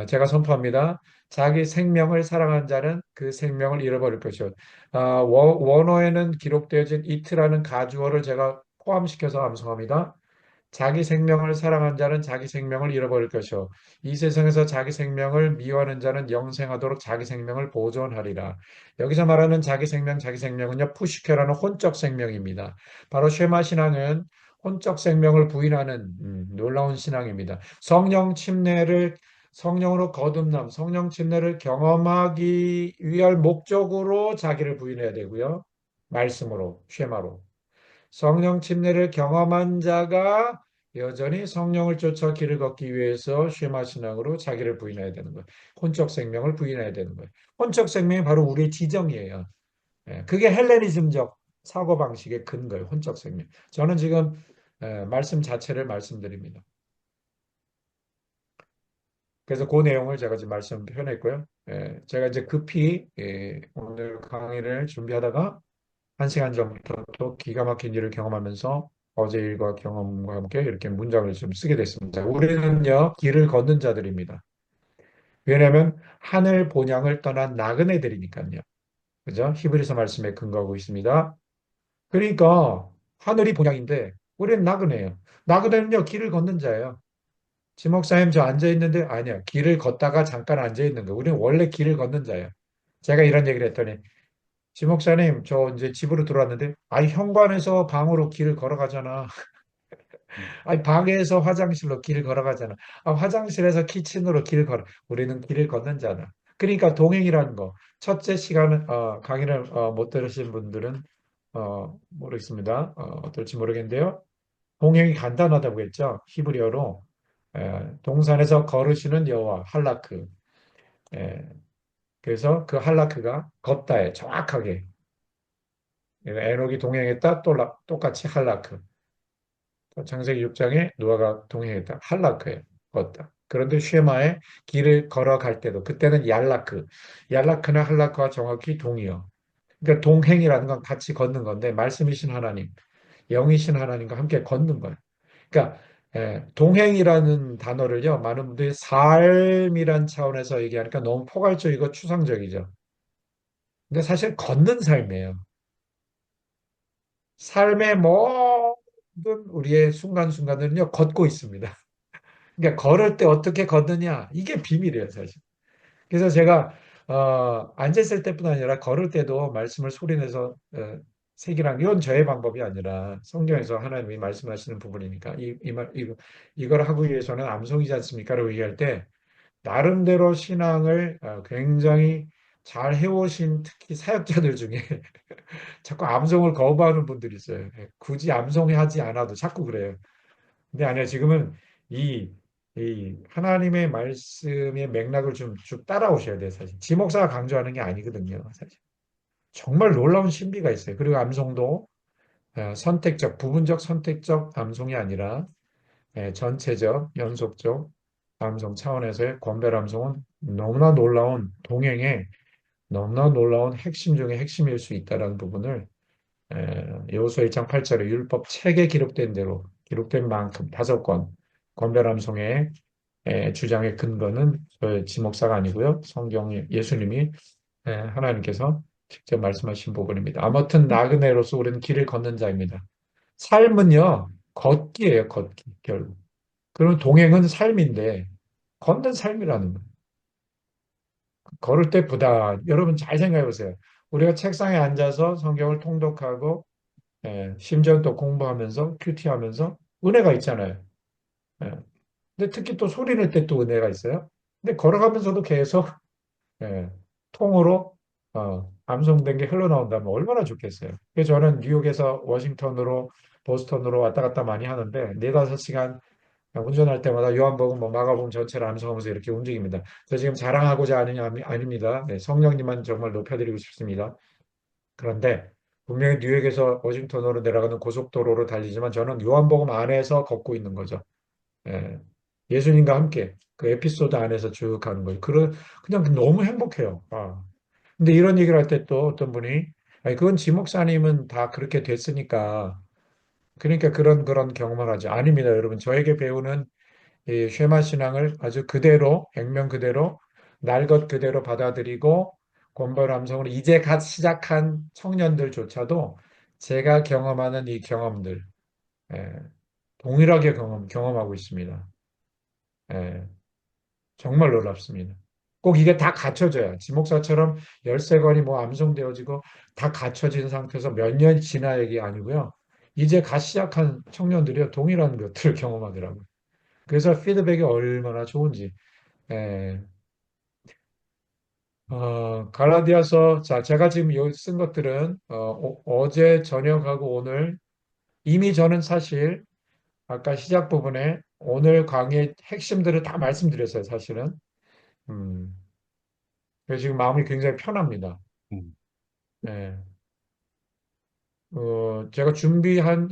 제가 선포합니다. 자기 생명을 사랑한 자는 그 생명을 잃어버릴 것이요. 원어에는 기록되어진 이트라는 가주어를 제가 포함시켜서 암송합니다. 자기 생명을 사랑한 자는 자기 생명을 잃어버릴 것이요. 이 세상에서 자기 생명을 미워하는 자는 영생하도록 자기 생명을 보존하리라. 여기서 말하는 자기 생명은요, 푸시케라는 혼적 생명입니다. 바로 쉐마 신앙은 혼적 생명을 부인하는 놀라운 신앙입니다. 성령으로 거듭남, 성령 침례를 경험하기 위할 목적으로 자기를 부인해야 되고요. 말씀으로, 쉐마로. 성령 침례를 경험한 자가 여전히 성령을 쫓아 길을 걷기 위해서 쉐마 신앙으로 자기를 부인해야 되는 거예요. 혼적 생명을 부인해야 되는 거예요. 혼적 생명이 바로 우리의 지정이에요. 예, 그게 헬레니즘적 사고방식의 근거예요. 혼적 생명. 저는 지금 말씀 자체를 말씀드립니다. 그래서 그 내용을 제가 지금 말씀 표현했고요. 제가 이제 급히 오늘 강의를 준비하다가 1시간 전부터 또 기가 막힌 일을 경험하면서 어제 일과 경험과 함께 이렇게 문장을 좀 쓰게 됐습니다. 우리는요, 길을 걷는 자들입니다. 왜냐하면 하늘 본향을 떠난 나그네들이니까요. 그죠? 히브리서 말씀에 근거하고 있습니다. 그러니까 하늘이 본향인데 우리는 나그네예요. 나그네는요, 길을 걷는 자예요. 지목사님 저 앉아 있는데 아니야. 길을 걷다가 잠깐 앉아 있는 거. 우리는 원래 길을 걷는 자예요. 제가 이런 얘기를 했더니 지목사님 저 이제 집으로 들어왔는데 아이 현관에서 방으로 길을 걸어가잖아. 음. 아니 방에서 화장실로 길을 걸어가잖아. 화장실에서 키친으로 길을 걸어. 우리는 길을 걷는 자다. 그러니까 동행이라는 거. 첫째 시간은 강의를 못 들으신 분들은 모르겠습니다. 어떨지 모르겠는데요. 동행이 간단하다고 했죠. 히브리어로 동산에서 걸으시는 여호와 할라크. 예, 그래서 그 할라크가 걷다에 정확하게 에녹이 동행했다 똑같이 할라크. 창세기 6장에 노아가 동행했다. 할라크예요. 걷다. 그런데 쉐마에 길을 걸어갈 때도 그때는 얄라크. 얄라크나 할라크와 정확히 동의어. 그러니까 동행이라는 건 같이 걷는 건데 말씀이신 하나님, 영이신 하나님과 함께 걷는 거예요. 그러니까 동행이라는 단어를요, 많은 분들이 삶이란 차원에서 얘기하니까 너무 포괄적이고 추상적이죠. 근데 사실 걷는 삶이에요. 삶의 모든 우리의 순간순간들은요, 걷고 있습니다. 그러니까 걸을 때 어떻게 걷느냐, 이게 비밀이에요, 사실. 그래서 제가 앉았을 때뿐 아니라 걸을 때도 말씀을 소리내서 새기랑 이건 저의 방법이 아니라 성경에서 하나님이 말씀하시는 부분이니까 이걸 하기 위해서는 암송이지 않습니까?라고 얘기할 때 나름대로 신앙을 굉장히 잘 해오신 특히 사역자들 중에 자꾸 암송을 거부하는 분들이 있어요. 굳이 암송하지 않아도 자꾸 그래요. 근데 아니야, 지금은 이, 이 하나님의 말씀의 맥락을 좀 쭉 따라오셔야 돼요, 사실. 지목사가 강조하는 게 아니거든요, 사실. 정말 놀라운 신비가 있어요. 그리고 암송도 선택적, 부분적 선택적 암송이 아니라 전체적, 연속적 암송 차원에서의 권별 암송은 너무나 놀라운 동행의 너무나 놀라운 핵심 중에 핵심일 수 있다는 부분을 여호수아 1장 8절에 율법 책에 기록된 대로 기록된 만큼 5권 권별암송의 주장의 근거는 저의 지목사가 아니고요. 성경의 예수님이 하나님께서 직접 말씀하신 부분입니다. 아무튼 나그네로서 우리는 길을 걷는 자입니다. 삶은요, 걷기예요, 걷기, 결국. 그럼 동행은 삶인데, 걷는 삶이라는 거예요. 걸을 때 부다. 여러분 잘 생각해 보세요. 우리가 책상에 앉아서 성경을 통독하고, 심지어 또 공부하면서, 큐티하면서, 은혜가 있잖아요. 예. 근데 특히 또 소리 낼 때 또 은혜가 있어요. 근데 걸어가면서도 계속 예, 통으로 암송된 게 흘러나온다면 얼마나 좋겠어요. 그래서 저는 뉴욕에서 워싱턴으로 보스턴으로 왔다 갔다 많이 하는데 네다섯 시간 운전할 때마다 요한복음 뭐 마가복음 전체를 암송하면서 이렇게 움직입니다. 저 지금 자랑하고자 하는 게 아닙니다. 네, 성령님만 정말 높여드리고 싶습니다. 그런데 분명히 뉴욕에서 워싱턴으로 내려가는 고속도로로 달리지만 저는 요한복음 안에서 걷고 있는 거죠. 예. 예수님과 함께 그 에피소드 안에서 쭉 가는 거예요. 그냥 너무 행복해요. 아. 근데 이런 얘기를 할 때 또 어떤 분이, 아니, 그건 지 목사님은 다 그렇게 됐으니까, 그러니까 그런 경험을 하지. 아닙니다, 여러분. 저에게 배우는 이 쉐마 신앙을 아주 그대로, 액면 그대로, 날 것 그대로 받아들이고, 권벌 암송을 이제 갓 시작한 청년들조차도 제가 경험하는 이 경험들, 예, 동일하게 경험하고 있습니다. 예. 정말 놀랍습니다. 꼭 이게 다 갖춰져야 지목사처럼 열쇠건이 뭐 암송되어지고 다 갖춰진 상태에서 몇 년 지나 얘기 아니고요. 이제 갓 시작한 청년들이 동일한 것들을 경험하더라고요. 그래서 피드백이 얼마나 좋은지. 예. 갈라디아서, 자, 제가 지금 여기 쓴 것들은 제 저녁하고 오늘 이미 저는 사실 아까 시작 부분에 오늘 강의 핵심들을 다 말씀드렸어요, 사실은. 음. 그래서 지금 마음이 굉장히 편합니다. 음, 네. 제가 준비한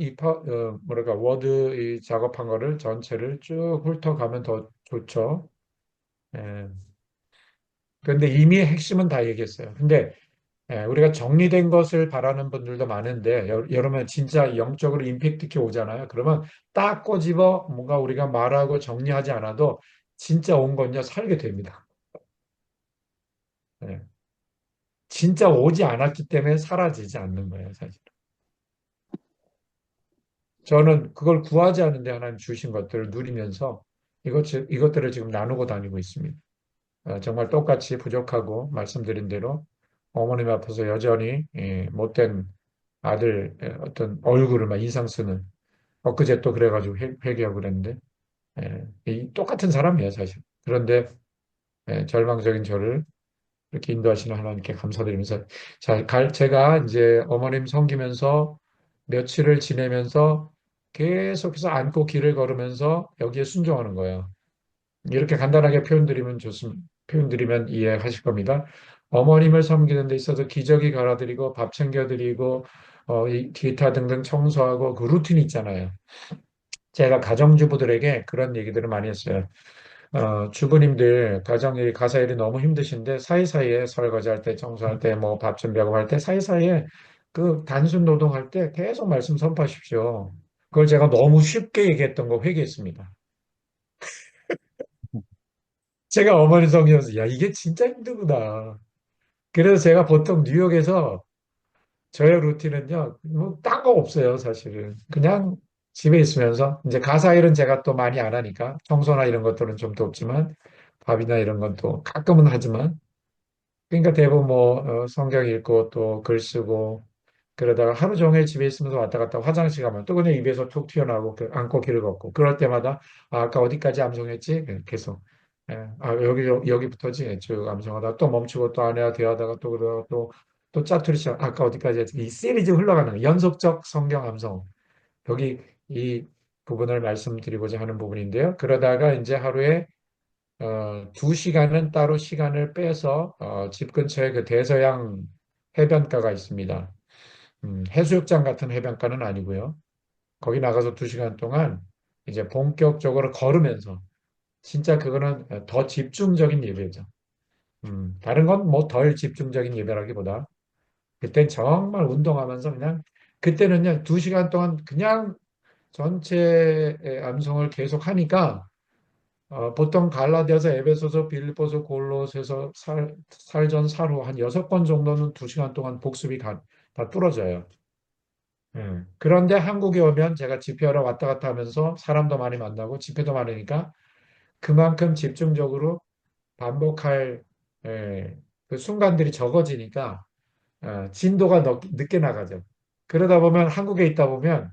뭐랄까, 워드 이 작업한 거를 전체를 쭉 훑어가면 더 좋죠. 예. 그런데 이미 핵심은 다 얘기했어요. 근데 우리가 정리된 것을 바라는 분들도 많은데, 여러분 진짜 영적으로 임팩트 있게 오잖아요. 그러면 딱 꼬집어 뭔가 우리가 말하고 정리하지 않아도 진짜 온 건요, 살게 됩니다. 예. 진짜 오지 않았기 때문에 사라지지 않는 거예요, 사실. 저는 그걸 구하지 않는데 하나님 주신 것들을 누리면서 이것들을 지금 나누고 다니고 있습니다. 정말 똑같이 부족하고 말씀드린 대로 어머님 앞에서 여전히 못된 아들 어떤 얼굴을 막 인상 쓰는 엊그제 또 그래가지고 회개하고 그랬는데 이 똑같은 사람이에요 사실. 그런데 절망적인 저를 이렇게 인도하시는 하나님께 감사드리면서 자, 제가 이제 어머님 섬기면서 며칠을 지내면서 계속해서 안고 길을 걸으면서 여기에 순종하는 거예요. 이렇게 간단하게 표현드리면 좋습니다. 표현드리면 이해하실 겁니다. 어머님을 섬기는 데 있어서 기저귀 갈아드리고 밥 챙겨드리고 이 기타 등등 청소하고 그 루틴이 있잖아요. 제가 가정주부들에게 그런 얘기들을 많이 했어요. 주부님들 가정일이 가사일이 너무 힘드신데 사이사이에 설거지할 때 청소할 때 뭐 밥 준비하고 할 때 사이사이에 그 단순 노동할 때 계속 말씀 선포하십시오. 그걸 제가 너무 쉽게 얘기했던 거 회개했습니다. 제가 어머니 성경에서 야 이게 진짜 힘들구나. 그래서 제가 보통 뉴욕에서 저의 루틴은요 뭐딴 거 없어요 사실은 그냥 집에 있으면서 이제 가사일은 제가 또 많이 안 하니까 청소나 이런 것들은 좀 돕지만 밥이나 이런 건 또 가끔은 하지만 그러니까 대부분 뭐 성경 읽고 또 글 쓰고 그러다가 하루 종일 집에 있으면서 왔다 갔다 화장실 가면 또 그냥 입에서 툭 튀어나오고 안고 길을 걷고 그럴 때마다 아까 어디까지 암송했지? 계속 여기부터지 쭉 암송하다가 또 멈추고 또 아내와 대화하다가 또 그러다가 또 짜투리 시작 아까 어디까지 했지? 이 시리즈 흘러가는 거 연속적 성경 암송 여기 이 부분을 말씀드리고자 하는 부분인데요. 그러다가 이제 하루에 2시간은 따로 시간을 빼서 집 근처에 그 대서양 해변가가 있습니다. 해수욕장 같은 해변가는 아니고요. 거기 나가서 2시간 동안 이제 본격적으로 걸으면서 진짜 그거는 더 집중적인 예배죠. 다른 건 뭐 덜 집중적인 예배라기보다 그땐 정말 운동하면서 그냥 그때는요 2시간 동안 그냥 전체 암송을 계속 하니까 보통 갈라디아서, 에베소서, 빌립보서, 골로새서, 살전, 사로 한 6번 정도는 2시간 동안 복습이 다 뚫어져요. 그런데 한국에 오면 제가 집회하러 왔다 갔다 하면서 사람도 많이 만나고 집회도 많으니까 그만큼 집중적으로 반복할 그 순간들이 적어지니까 진도가 늦게 나가죠. 그러다 보면 한국에 있다 보면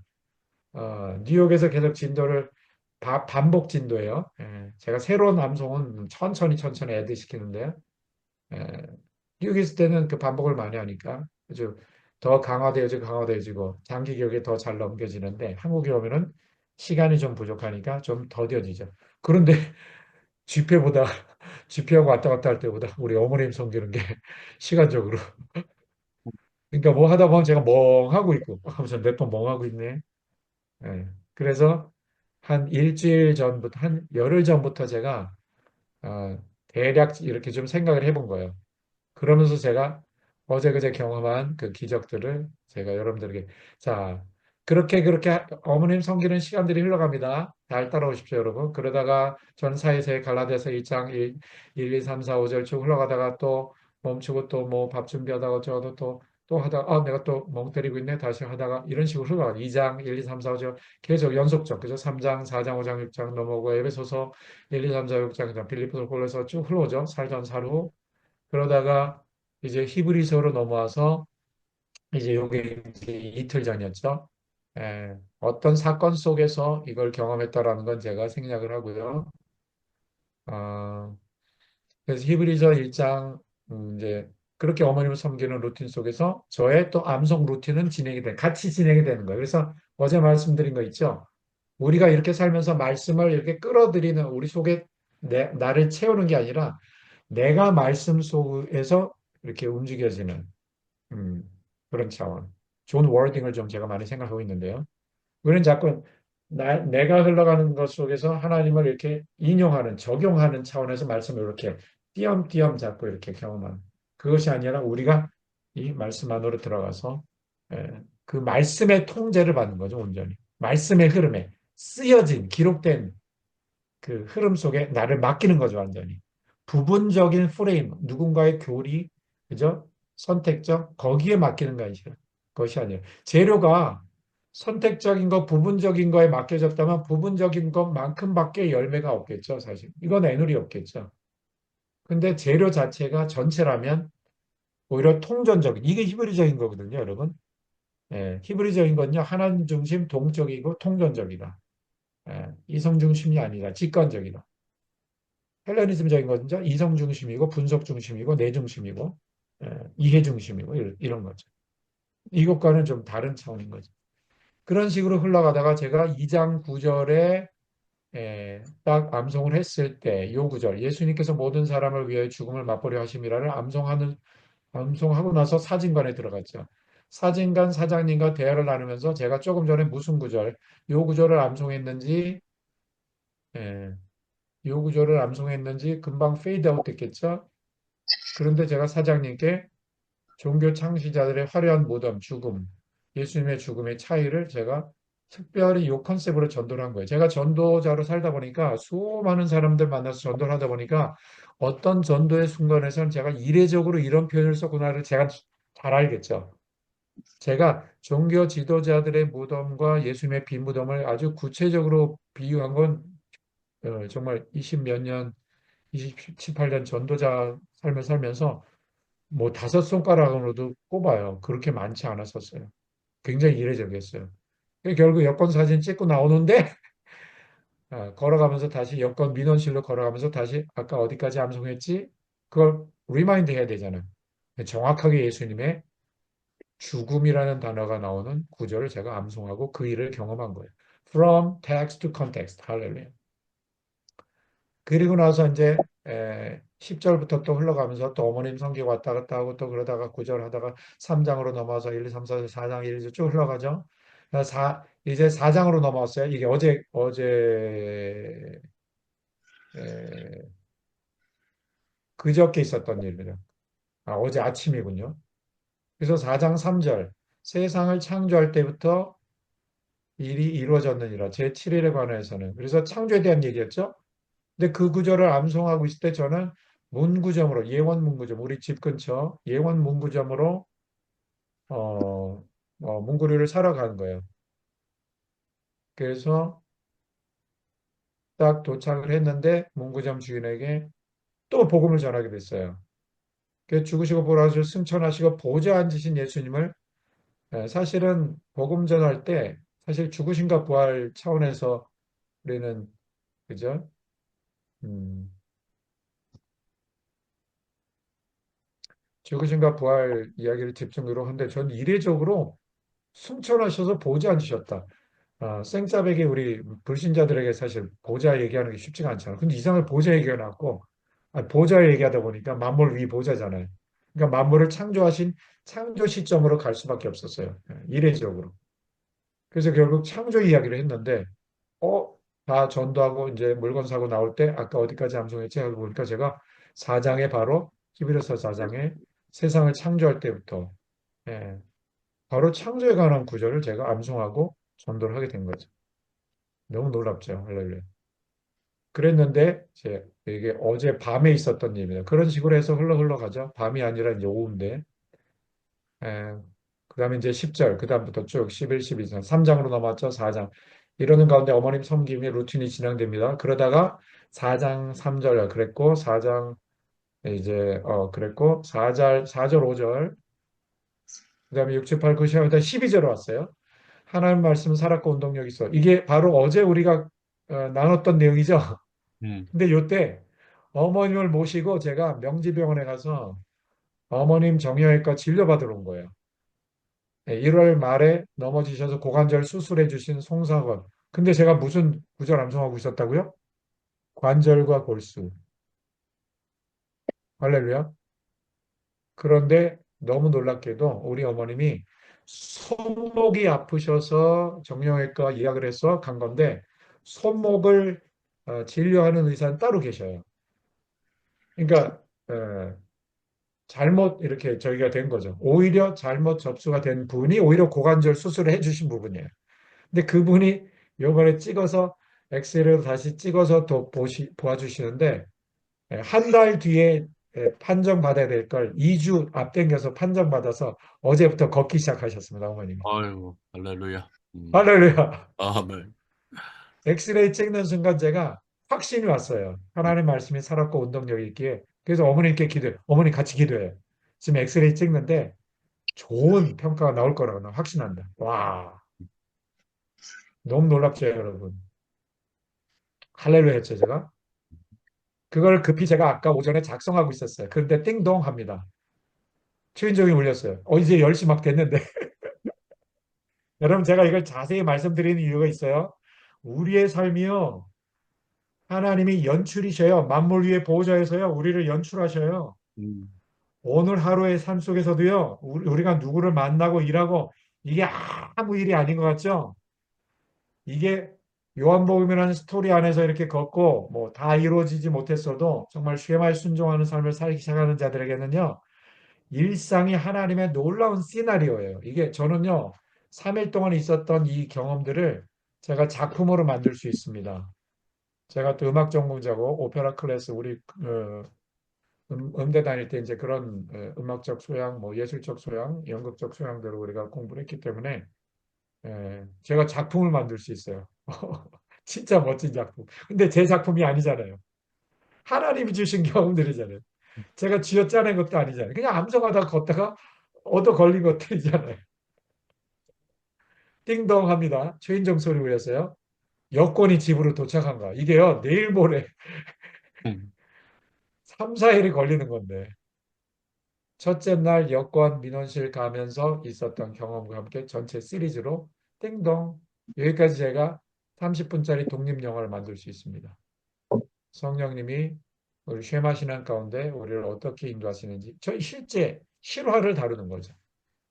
뉴욕에서 계속 진도를 반복 진도예요. 제가 새로운 암송은 천천히 천천히 애드 시키는데요. 예, 뉴욕에 있을 때는 그 반복을 많이 하니까 아주 더 강화되어지고 장기 기억에 더 잘 넘겨지는데 한국에 오면은 시간이 좀 부족하니까 좀 더뎌지죠. 그런데 집회보다 집회하고 왔다 갔다 할 때보다 우리 어머님 섬기는 게 시간적으로 그러니까 뭐 하다 보면 제가 멍하고 있고 하면서 몇 번 멍하고 있네. 그래서 한 일주일 전부터 한 열흘 전부터 제가 대략 이렇게 좀 생각을 해본 거예요. 그러면서 제가 어제 그제 경험한 그 기적들을 제가 여러분들에게 자 그렇게 어머님 섬기는 시간들이 흘러갑니다. 잘 따라오십시오, 여러분. 그러다가 전사에서의 갈라디아서 1장 1, 2, 3, 4, 5절 쭉 흘러가다가 또 멈추고 또 뭐 밥 준비하다가 저도 또 하다가 내가 또 멍 때리고 있네 다시 하다가 이런 식으로 흘러가 2장 1, 2, 3, 4, 5절 계속 연속적 그죠? 3장, 4장, 5장, 6장 넘어오고 에베소서 1, 2, 3, 4, 6장 그다음 빌립보서 골로서 쭉 흘러오죠. 살전 사루 그러다가 이제 히브리서로 넘어와서 이제 요게 이제 이틀 전이었죠. 어떤 사건 속에서 이걸 경험했다라는 건 제가 생략을 하고요. 어, 그래서 히브리서 1장 이제 그렇게 어머님을 섬기는 루틴 속에서 저의 또 암송 루틴은 같이 진행이 되는 거예요. 그래서 어제 말씀드린 거 있죠. 우리가 이렇게 살면서 말씀을 이렇게 끌어들이는 우리 속에 나를 채우는 게 아니라 내가 말씀 속에서 이렇게 움직여지는 음, 그런 차원. 좋은 워딩을 좀 제가 많이 생각하고 있는데요. 우리는 자꾸 내가 흘러가는 것 속에서 하나님을 이렇게 인용하는, 적용하는 차원에서 말씀을 이렇게 띄엄띄엄 자꾸 이렇게 경험하는. 그것이 아니라 우리가 이 말씀 안으로 들어가서 그 말씀의 통제를 받는 거죠, 온전히. 말씀의 흐름에 쓰여진, 기록된 그 흐름 속에 나를 맡기는 거죠, 완전히. 부분적인 프레임, 누군가의 교리, 그죠? 선택적, 거기에 맡기는 것이 아니라. 재료가 선택적인 거, 부분적인 거에 맡겨졌다면 부분적인 것만큼밖에 열매가 없겠죠, 사실. 이건 애누리 없겠죠. 근데 재료 자체가 전체라면 오히려 통전적인, 이게 히브리적인 거거든요, 여러분. 히브리적인 건요, 하나님 중심, 동적이고 통전적이다. 이성 중심이 아니라 직관적이다. 헬레니즘적인 거죠. 이성 중심이고 분석 중심이고 내 중심이고 이해 중심이고 이런 거죠. 이것과는 좀 다른 차원인 거죠. 그런 식으로 흘러가다가 제가 2장 9절에 딱 암송을 했을 때 요 구절 예수님께서 모든 사람을 위해 죽음을 맛보려 하심이라를 암송하고 나서 사진관에 들어갔죠. 사진관 사장님과 대화를 나누면서 제가 조금 전에 무슨 구절 요 구절을 암송했는지 예, 요 구절을 암송했는지 금방 페이드아웃 됐겠죠. 그런데 제가 사장님께 종교 창시자들의 화려한 무덤, 죽음, 예수님의 죽음의 차이를 제가 특별히 이 컨셉으로 전도를 한 거예요. 제가 전도자로 살다 보니까 수많은 사람들 만나서 전도를 하다 보니까 어떤 전도의 순간에서는 제가 이례적으로 이런 표현을 썼구나를 제가 잘 알겠죠. 제가 종교 지도자들의 무덤과 예수님의 빈 무덤을 아주 구체적으로 비유한 건 정말 20 몇 년, 27, 8년 전도자 삶을 살면서 뭐 5손가락으로도 꼽아요. 그렇게 많지 않았었어요. 굉장히 이례적이었어요. 결국 여권 사진 찍고 나오는데 걸어가면서 다시 여권 민원실로 걸어가면서 다시 아까 어디까지 암송했지? 그걸 리마인드 해야 되잖아요. 정확하게 예수님의 죽음이라는 단어가 나오는 구절을 제가 암송하고 그 일을 경험한 거예요. From text to context. 할렐루야. 그리고 나서 이제 10절부터 또 흘러가면서 또 어머님 성경 왔다 갔다 하고 또 그러다가 9절 하다가 3장으로 넘어와서 1, 2, 3, 4, 4장 1, 2, 쭉 흘러가죠. 이제 4장으로 넘어왔어요. 이게 어제 에, 그저께 있었던 일이죠. 어제 아침이군요. 그래서 4장 3절 세상을 창조할 때부터 일이 이루어졌느니라. 제7일에 관해서는. 그래서 창조에 대한 얘기였죠. 근데 그 구절을 암송하고 있을 때 저는 문구점으로, 예원 문구점, 우리 집 근처 예원 문구점으로 어, 문구류를 사러 간 거예요. 그래서 딱 도착을 했는데 문구점 주인에게 또 복음을 전하게 됐어요. 그 죽으시고 부활하시고 승천하시고 보좌 앉으신 예수님을, 사실은 복음 전할 때 사실 죽으신가 부활 차원에서 우리는, 그죠? 음, 죽으신가 부활 이야기를 집중적으로 하는데 전 이례적으로 승천하셔서 보좌 앉으셨다. 생사백이 우리 불신자들에게 사실 보좌 얘기하는 게 쉽지가 않잖아. 근데 이상하게 보좌 얘기가 나왔고, 보좌 얘기하다 보니까 만물 위 보좌잖아요. 그러니까 만물을 창조하신 창조 시점으로 갈 수밖에 없었어요. 이례적으로. 그래서 결국 창조 이야기를 했는데, 어, 다 전도하고 이제 물건 사고 나올 때 아까 어디까지 암송했지 하고 보니까 제가 4장에 바로 히브리서 4장에 세상을 창조할 때부터, 예, 바로 창조에 관한 구절을 제가 암송하고 전도를 하게 된 거죠. 너무 놀랍죠. 할렐루야. 그랬는데 이게 어제 밤에 있었던 일입니다. 그런 식으로 해서 흘러가죠. 밤이 아니라 이제 오후인데. 예, 그다음에 이제 10절, 그다음부터 쭉 11, 12, 3장으로 넘어왔죠. 4장. 이러는 가운데 어머님 섬김의 루틴이 진행됩니다. 그러다가 4장 3절 그랬고 4장 이제 그랬고 4절 5절 그다음에 6, 7, 8, 9, 10, 12절 왔어요. 하나님 말씀 살았고 운동력 있어. 이게 바로 어제 우리가 나눴던 내용이죠. 음, 근데 요때 어머님을 모시고 제가 명지병원에 가서 어머님 정형외과 진료받으러 온 거예요. 1월 말에 넘어지셔서 고관절 수술해 주신 송상원. 근데 제가 무슨 구절 암송하고 있었다고요? 관절과 골수. 할렐루야. 그런데 너무 놀랍게도 우리 어머님이 손목이 아프셔서 정형외과 예약을 해서 간 건데 손목을 진료하는 의사는 따로 계셔요. 그러니까 잘못 이렇게 저희가 된 거죠. 오히려 잘못 접수가 된 분이 오히려 고관절 수술을 해주신 부분이에요. 근데 그분이 요번에 찍어서 엑스레이로 다시 찍어서 또 보아주시는데 한 달 뒤에 판정받아야 될 걸 2주 앞당겨서 판정받아서 어제부터 걷기 시작하셨습니다, 어머님이. 아유, 할렐루야. 할렐루야. 아멘. 엑스레이 찍는 순간 제가 확신이 왔어요. 하나님의 말씀이 살았고 운동력이 있기에. 그래서 어머님께 기도해요. 어머니 같이 기도해요. 지금 엑스레이 찍는데 좋은 평가가 나올 거라고 나 확신한다. 와, 너무 놀랍죠, 여러분. 할렐루야 했죠, 제가. 그걸 급히 제가 아까 오전에 작성하고 있었어요. 그런데 띵동 합니다. 초인종이 울렸어요. 이제 10시 막 됐는데. 여러분, 제가 이걸 자세히 말씀드리는 이유가 있어요. 우리의 삶이요. 하나님이 연출이셔요. 만물 위의 보호자에서요. 우리를 연출하셔요. 음, 오늘 하루의 삶 속에서도요. 우리가 누구를 만나고 일하고 이게 아무 일이 아닌 것 같죠? 이게 요한복음이라는 스토리 안에서 이렇게 걷고 뭐 다 이루어지지 못했어도 정말 쉐마에 순종하는 삶을 살기 시작하는 자들에게는요. 일상이 하나님의 놀라운 시나리오예요. 이게 저는요. 3일 동안 있었던 이 경험들을 제가 작품으로 만들 수 있습니다. 제가 또 음악 전공자고 오페라 클래스 우리 음대 다닐 때 이제 그런 음악적 소양, 뭐 예술적 소양, 연극적 소양들을 우리가 공부를 했기 때문에 제가 작품을 만들 수 있어요. 진짜 멋진 작품. 근데 제 작품이 아니잖아요. 하나님이 주신 경험들이잖아요. 제가 쥐어짜낸 것도 아니잖아요. 그냥 암송하다 걷다가 얻어 걸린 것들이잖아요. 띵동 합니다. 최인정 소리 울렸어요. 여권이 집으로 도착한 거야. 이게요, 내일 모레 음, 3, 4일이 걸리는 건데. 첫째 날 여권 민원실 가면서 있었던 경험과 함께 전체 시리즈로 띵동. 여기까지 제가 30분짜리 독립영화를 만들 수 있습니다. 성령님이 우리 쉐마 신앙 가운데 우리를 어떻게 인도하시는지 저희 실제 실화를 다루는 거죠.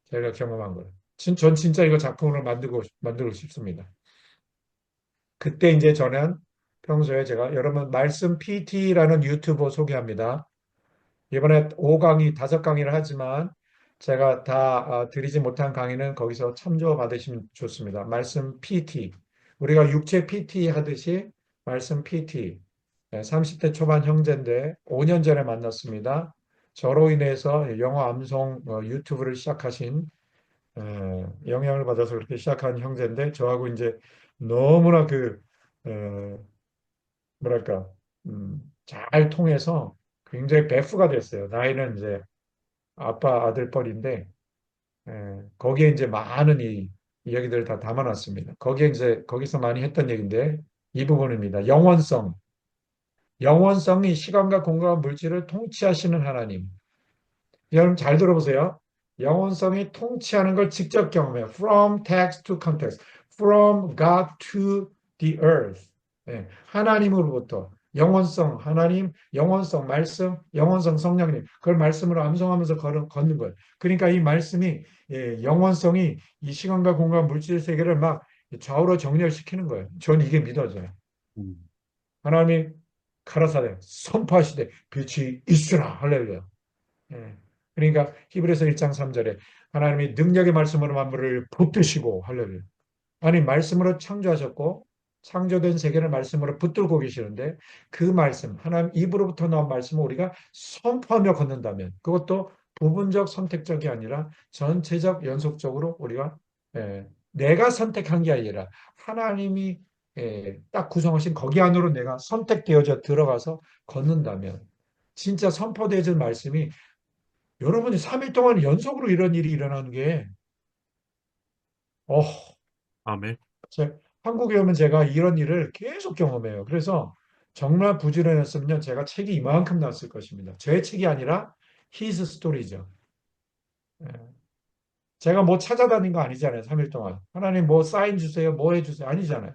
제가 경험한 거예요. 전 진짜 이거 작품으로 만들고 싶습니다. 그때 이제 저는 평소에 제가 여러분 말씀 PT라는 유튜버 소개합니다. 이번에 5강의, 5강의를 하지만 제가 다 드리지 못한 강의는 거기서 참조 받으시면 좋습니다. 말씀 PT. 우리가 육체 PT 하듯이 말씀 PT. 30대 초반 형제인데 5년 전에 만났습니다. 저로 인해서 영어 암송 유튜브를 시작하신 영향을 받아서 그렇게 시작한 형제인데 저하고 이제 너무나 어, 뭐랄까 잘 통해서 굉장히 베프가 됐어요. 나이는 이제 아빠 아들 뻘인데 거기에 이제 많은 이 이야기들을 다 담아놨습니다. 거기에 이제 거기서 많이 했던 얘기인데 이 부분입니다. 영원성. 영원성이 시간과 공간과 물질을 통치하시는 하나님. 여러분 잘 들어보세요. 영원성이 통치하는 걸 직접 경험해요. From text to context. From God to the earth. 하나님으로부터 영원성, 하나님, 영원성, 말씀, 영원성, 성령님. 그걸 말씀으로 암송하면서 걷는 거예요. 그러니까 이 말씀이 영원성이 이 시간과 공간, 물질 세계를 막 좌우로 정렬시키는 거예요. 전 이게 믿어져요. 음. 하나님이 가라사대 선포하시되 빛이 있으라 할렐루야. 예. 그러니까 히브리서 1장 3절에 하나님이 능력의 말씀으로 만물을 붙드시고 할렐루야. 아니 말씀으로 창조하셨고 창조된 세계를 말씀으로 붙들고 계시는데 그 말씀 하나님 입으로부터 나온 말씀을 우리가 선포하며 걷는다면 그것도 부분적 선택적이 아니라 전체적 연속적으로 우리가 내가 선택한 게 아니라 하나님이 딱 구성하신 거기 안으로 내가 선택되어져 들어가서 걷는다면 진짜 선포되어진 말씀이 여러분이 3일 동안 연속으로 이런 일이 일어나는 게 어, 아멘. 한국에 오면 제가 이런 일을 계속 경험해요. 그래서 정말 부지런했으면 제가 책이 이만큼 났을 것입니다. 제 책이 아니라 히스 스토리죠. 예. 제가 뭐 찾아다닌 거 아니잖아요. 3일 동안. 하나님 뭐 사인 주세요. 뭐 해주세요. 아니잖아요.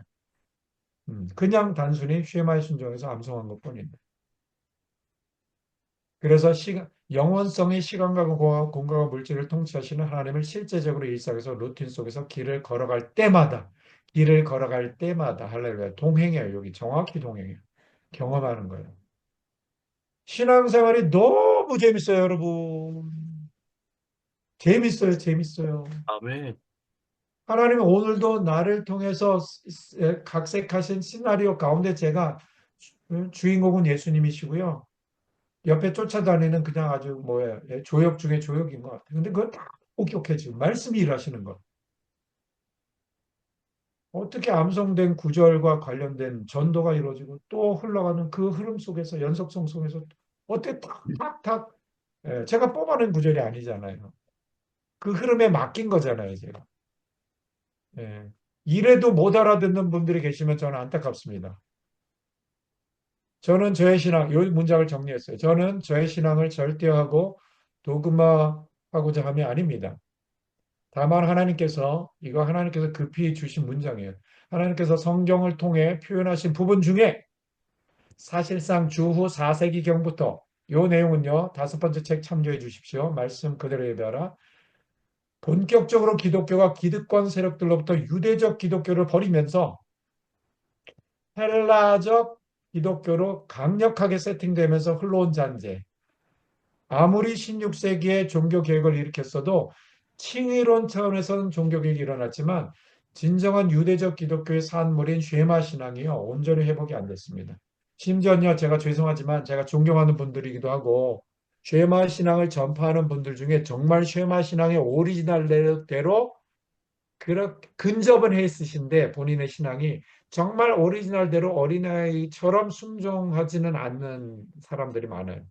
그냥 단순히 쉐마의 순종에서 암송한 것뿐인데. 그래서 영원성의 시간과 공간과 물질을 통치하시는 하나님을 실제적으로 일상에서 루틴 속에서 길을 걸어갈 때마다 할렐루야 동행해요. 여기 정확히 동행해요. 경험하는 거예요. 신앙생활이 너무 재밌어요, 여러분. 재밌어요, 재밌어요. 아멘. 하나님은 오늘도 나를 통해서 각색하신 시나리오 가운데 제가 주인공은 예수님이시고요. 옆에 쫓아다니는 그냥 아주 뭐야 조역 중에 조역인 것 같아요. 근데 그건 다 엄격해 지금 말씀이 일하시는 것. 어떻게 암송된 구절과 관련된 전도가 이루어지고 또 흘러가는 그 흐름 속에서 연속성 속에서 어떻게 탁탁탁 제가 뽑아낸 구절이 아니잖아요. 그 흐름에 맡긴 거잖아요, 제가. 예. 이래도 못 알아듣는 분들이 계시면 저는 안타깝습니다. 저는 저의 신앙, 이 문장을 정리했어요. 저는 저의 신앙을 절대하고 도그마하고자 함이 아닙니다. 다만 하나님께서 급히 주신 문장이에요. 하나님께서 성경을 통해 표현하신 부분 중에 사실상 주후 4세기경부터 이 내용은요. 다섯 번째 책 참조해 주십시오. 말씀 그대로 예배하라. 본격적으로 기독교가 기득권 세력들로부터 유대적 기독교를 버리면서 헬라적 기독교로 강력하게 세팅되면서 흘러온 잔재. 아무리 16세기에 종교 개혁을 일으켰어도 칭의론 차원에서는 종교 개혁이 일어났지만 진정한 유대적 기독교의 산물인 쉐마 신앙이요 온전히 회복이 안 됐습니다. 심지어요 제가 죄송하지만 제가 존경하는 분들이기도 하고 쉐마 신앙을 전파하는 분들 중에 정말 쉐마 신앙의 오리지널대로 그렇게 근접은 해 있으신데 본인의 신앙이 정말 오리지널대로 어린아이처럼 순종하지는 않는 사람들이 많아요.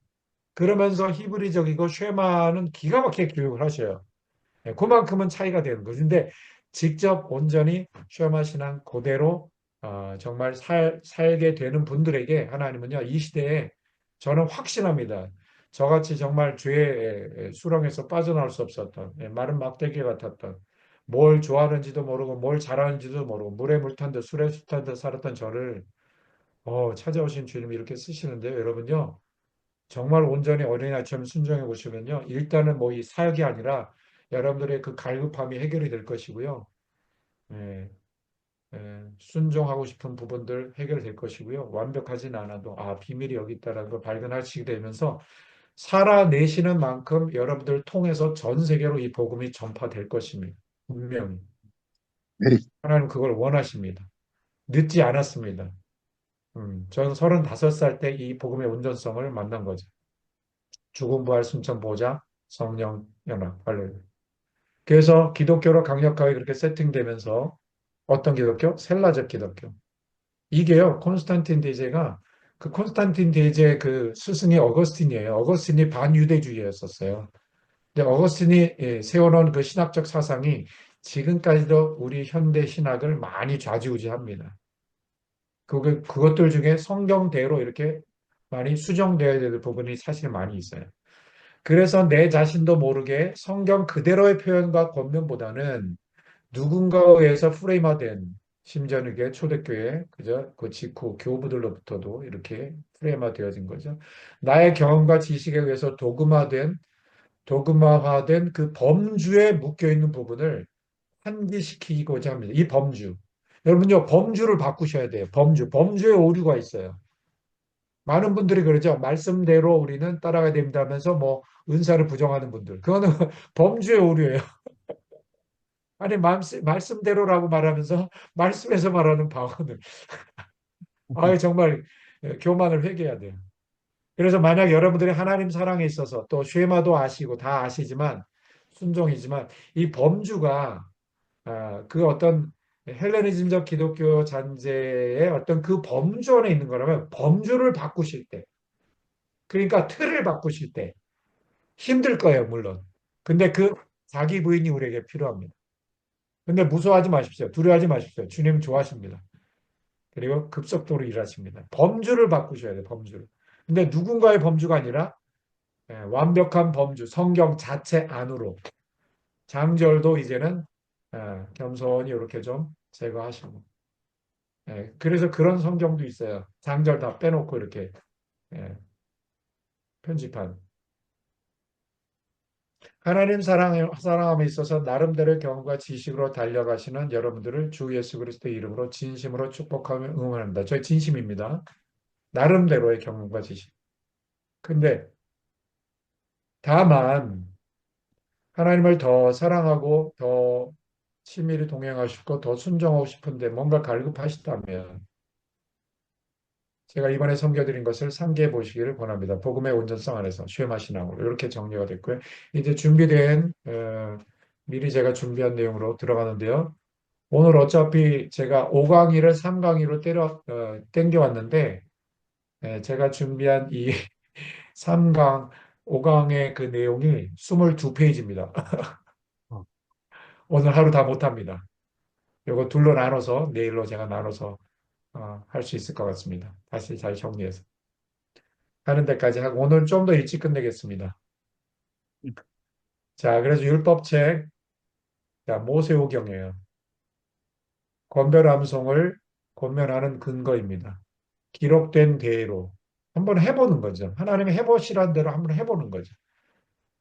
그러면서 히브리적이고 쉐마는 기가 막히게 교육을 하셔요. 그만큼은 차이가 되는 거죠. 근데 직접 온전히 쉐마 신앙 그대로 정말 살게 되는 분들에게 하나님은요, 이 시대에 저는 확신합니다. 저같이 정말 죄의 수렁에서 빠져나올 수 없었던, 마른 막대기 같았던, 뭘 좋아하는지도 모르고 뭘 잘하는지도 모르고 물에 물 탄 듯 술에 술 탄 듯 살았던 저를 찾아오신 주님이 이렇게 쓰시는데요. 여러분요. 정말 온전히 어린아이처럼 순종해 보시면요. 일단은 뭐 이 사역이 아니라 여러분들의 그 갈급함이 해결이 될 것이고요. 예, 순종하고 싶은 부분들 해결될 것이고요. 완벽하진 않아도 비밀이 여기 있다라는 걸 발견하시게 되면서 살아내시는 만큼 여러분들 통해서 전 세계로 이 복음이 전파될 것입니다. 분명히. 메리, 하나님 그걸 원하십니다. 늦지 않았습니다. 저는 35살 때 이 복음의 온전성을 만난 거죠. 죽음, 부활, 승천, 보좌, 성령, 연합, 할렐루야. 그래서 기독교로 강력하게 그렇게 세팅되면서 어떤 기독교? 셀라적 기독교. 이게요, 콘스탄틴 대제가 그 콘스탄틴 대제 그 스승이 어거스틴이에요. 어거스틴이 반유대주의였었어요. 근데 어거스틴이 세워놓은 그 신학적 사상이 지금까지도 우리 현대 신학을 많이 좌지우지합니다. 그것들 중에 성경대로 이렇게 많이 수정되어야 될 부분이 사실 많이 있어요. 그래서 내 자신도 모르게 성경 그대로의 표현과 권면보다는 누군가에 의해서 프레임화된 심지어는 이게 초대교회 그저 그 직후 교부들로부터도 이렇게 프레임화되어진 거죠. 나의 경험과 지식에 의해서 도그마화된 그 범주에 묶여 있는 부분을 환기시키고자 합니다. 이 범주. 여러분요, 범주를 바꾸셔야 돼요. 범주에 오류가 있어요. 많은 분들이 그러죠. 말씀대로 우리는 따라가야 됩니다 하면서 뭐 은사를 부정하는 분들. 그거는 범주의 오류예요. 아니, 말씀대로라고 말하면서 말씀에서 말하는 방언을. 아, 정말 교만을 회개해야 돼요. 그래서 만약 여러분들이 하나님 사랑에 있어서 또 쉐마도 아시고 다 아시지만 순종이지만 이 범주가 그 어떤 헬레니즘적 기독교 잔재의 어떤 그 범주 안에 있는 거라면 범주를 바꾸실 때 그러니까 틀을 바꾸실 때 힘들 거예요, 물론. 근데 그 자기 부인이 우리에게 필요합니다. 근데 무서워하지 마십시오. 두려워하지 마십시오. 주님 좋아하십니다. 그리고 급속도로 일하십니다. 범주를 바꾸셔야 돼요, 범주를. 근데 누군가의 범주가 아니라 완벽한 범주, 성경 자체 안으로. 장절도 이제는 겸손히 이렇게 좀 제거하시고. 그래서 그런 성경도 있어요. 장절 다 빼놓고 이렇게 예, 편집한. 하나님 사랑함에 있어서 나름대로의 경험과 지식으로 달려가시는 여러분들을 주 예수 그리스도의 이름으로 진심으로 축복하며 응원합니다. 저희 진심입니다. 나름대로의 경험과 지식. 근데 다만 하나님을 더 사랑하고 더 친밀히 동행하고 싶고 더 순종하고 싶은데 뭔가 갈급하시다면 제가 이번에 섬겨드린 것을 상기해 보시기를 권합니다. 복음의 온전성 안에서 쉐마 신앙으로 이렇게 정리가 됐고요. 이제 준비된 미리 제가 준비한 내용으로 들어가는데요. 오늘 어차피 제가 5강의를 3강의로 땡겨왔는데 제가 준비한 이 3강, 5강의 그 내용이 22페이지입니다. 어, 오늘 하루 다 못합니다. 이거 둘로 나눠서 내일로 제가 나눠서 할 수 있을 것 같습니다. 다시 잘 정리해서 하는 데까지 하고 오늘 좀 더 일찍 끝내겠습니다. 자, 그래서 율법책, 자, 모세오경이에요. 권별암송을 권면하는 근거입니다. 기록된 대로 한번 해보는 거죠. 하나님이 해보시라는 대로 한번 해보는 거죠.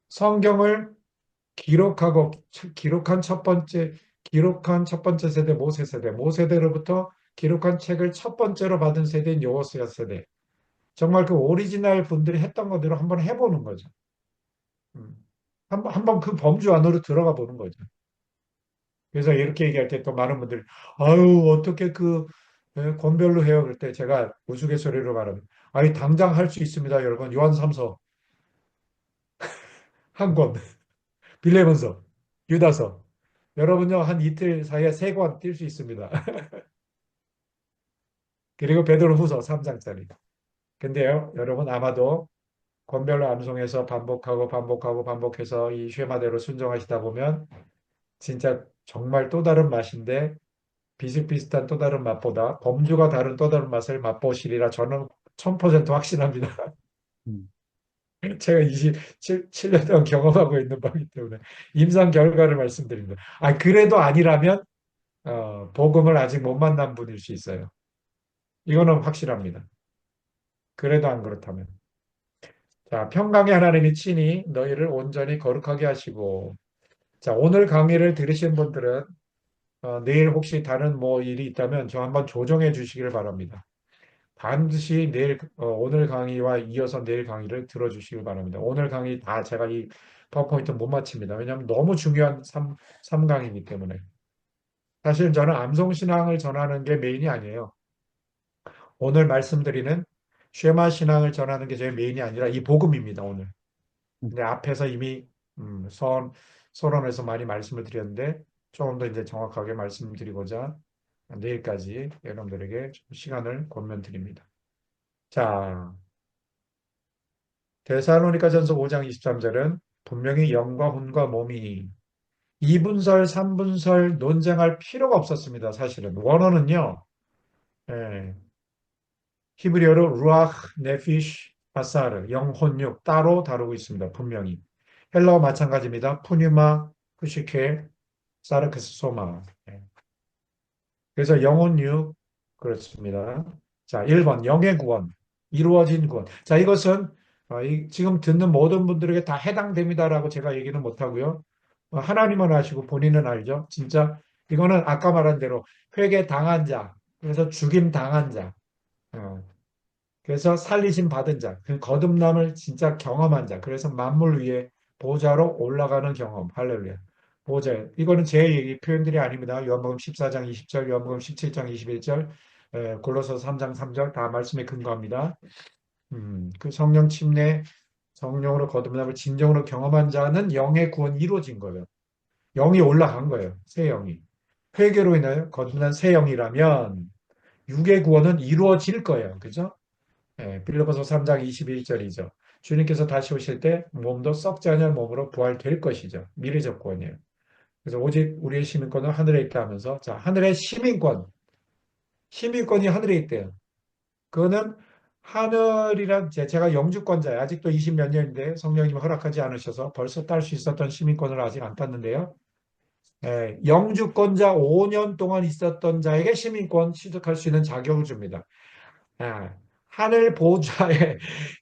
성경을 기록하고 기록한 첫 번째 기록한 첫 번째 세대 모세대로부터 기록한 책을 첫 번째로 받은 세대인 여호수아 세대. 정말 그 오리지널 분들이 했던 거대로 한번 해보는 거죠. 음. 한번 그 범주 안으로 들어가 보는 거죠. 그래서 이렇게 얘기할 때 또 많은 분들이 아유 어떻게 그 권별로 해요? 그럴 때 제가 우스갯소리로 말하면 아니 당장 할 수 있습니다, 여러분. 요한 3서 한 권, 빌레몬서, 유다서. 여러분요 한 이틀 사이에 3권 뛸 수 있습니다. 그리고 베드로후서 3장짜리. 근데요, 여러분 아마도 권별로 암송해서 반복해서 이 쉐마대로 순종하시다 보면 진짜 정말 또 다른 맛인데 비슷비슷한 또 다른 맛보다 범주가 다른 또 다른 맛을 맛보시리라 저는 1000% 확신합니다. 음, 제가 27년 동안 경험하고 있는 바이기 때문에 임상 결과를 말씀드립니다. 그래도 아니라면 복음을 아직 못 만난 분일 수 있어요. 이거는 확실합니다. 그래도 안 그렇다면. 자, 평강의 하나님이 친히 너희를 온전히 거룩하게 하시고 자, 오늘 강의를 들으신 분들은 내일 혹시 다른 뭐 일이 있다면 저 한번 조정해 주시길 바랍니다. 반드시 오늘 강의와 이어서 내일 강의를 들어주시길 바랍니다. 오늘 강의 다 제가 이 파워포인트 못 마칩니다. 왜냐하면 너무 중요한 삼강이기 때문에. 사실 저는 암송신앙을 전하는 게 메인이 아니에요. 오늘 말씀드리는 쉐마 신앙을 전하는 게 제 메인이 아니라 이 복음입니다, 오늘. 근데 앞에서 이미 서론에서 많이 말씀을 드렸는데 조금 더 이제 정확하게 말씀드리고자 내일까지 여러분들에게 좀 시간을 권면드립니다. 자, 데살로니가전서 5장 23절은 분명히 영과 혼과 몸이 2분설, 3분설 논쟁할 필요가 없었습니다. 사실은 원어는요. 예, 히브리어로 루아흐, 네피쉬, 바사르, 영혼육 따로 다루고 있습니다. 분명히. 헬라어 마찬가지입니다. 푸뉴마, 후시케, 사르크스 소마. 예. 그래서 영혼육 그렇습니다. 자, 1번 영의 구원, 이루어진 구원. 자, 이것은 지금 듣는 모든 분들에게 다 해당됩니다라고 제가 얘기는 못하고요. 하나님은 아시고 본인은 알죠. 진짜 이거는 아까 말한 대로 회개 당한 자, 그래서 죽임 당한 자, 어, 그래서 살리심 받은 자, 그 거듭남을 진짜 경험한 자, 그래서 만물 위에 보좌로 올라가는 경험, 할렐루야. 보좌. 이거는 제 얘기 표현들이 아닙니다. 요한복음 14장 20절, 요한복음 17장 21절, 골로새 3장 3절 다 말씀에 근거합니다. 그 성령 침례, 성령으로 거듭남을 진정으로 경험한 자는 영의 구원이 이루어진 거예요. 영이 올라간 거예요. 새 영이. 회개로 인하여 거듭난 새 영이라면 육의 구원은 이루어질 거예요. 그죠? 빌립보서 3장 21절이죠. 주님께서 다시 오실 때 몸도 썩지 않을 몸으로 부활될 것이죠. 미래적 구원이에요. 그래서 오직 우리의 시민권은 하늘에 있다 하면서 자, 하늘의 시민권, 시민권이 하늘에 있대요. 그거는 하늘이란 제가 영주권자예요. 아직도 20 몇 년인데 성령님이 허락하지 않으셔서 벌써 딸 수 있었던 시민권을 아직 안 땄는데요. 영주권자 5년 동안 있었던 자에게 시민권 취득할 수 있는 자격을 줍니다. 아, 하늘 보좌에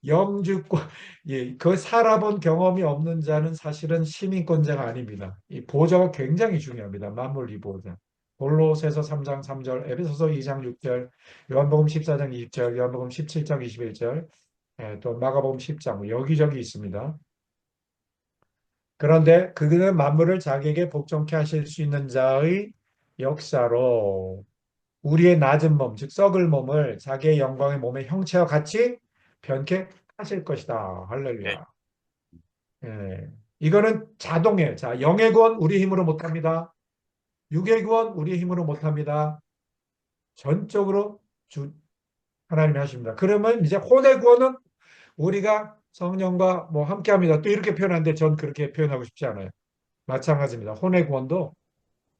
영주권, 예, 그 살아본 경험이 없는 자는 사실은 시민권자가 아닙니다. 이 보좌가 굉장히 중요합니다. 만물이 보좌. 골로새서 3장 3절, 에베소서 2장 6절, 요한복음 14장 20절, 요한복음 17장 21절, 또 마가복음 10장 여기저기 있습니다. 그런데 그는 만물을 자기에게 복종케 하실 수 있는 자의 역사로 우리의 낮은 몸, 즉 썩을 몸을 자기의 영광의 몸의 형체와 같이 변케 하실 것이다. 네. 할렐루야. 예. 이거는 자동이에요. 자, 영의 구원 우리 힘으로 못합니다. 육의 구원 우리 힘으로 못합니다. 전적으로 주 하나님이 하십니다. 그러면 이제 혼의 구원은 우리가 성령과 뭐 함께합니다. 또 이렇게 표현하는데 전 그렇게 표현하고 싶지 않아요. 마찬가지입니다. 혼의 구원도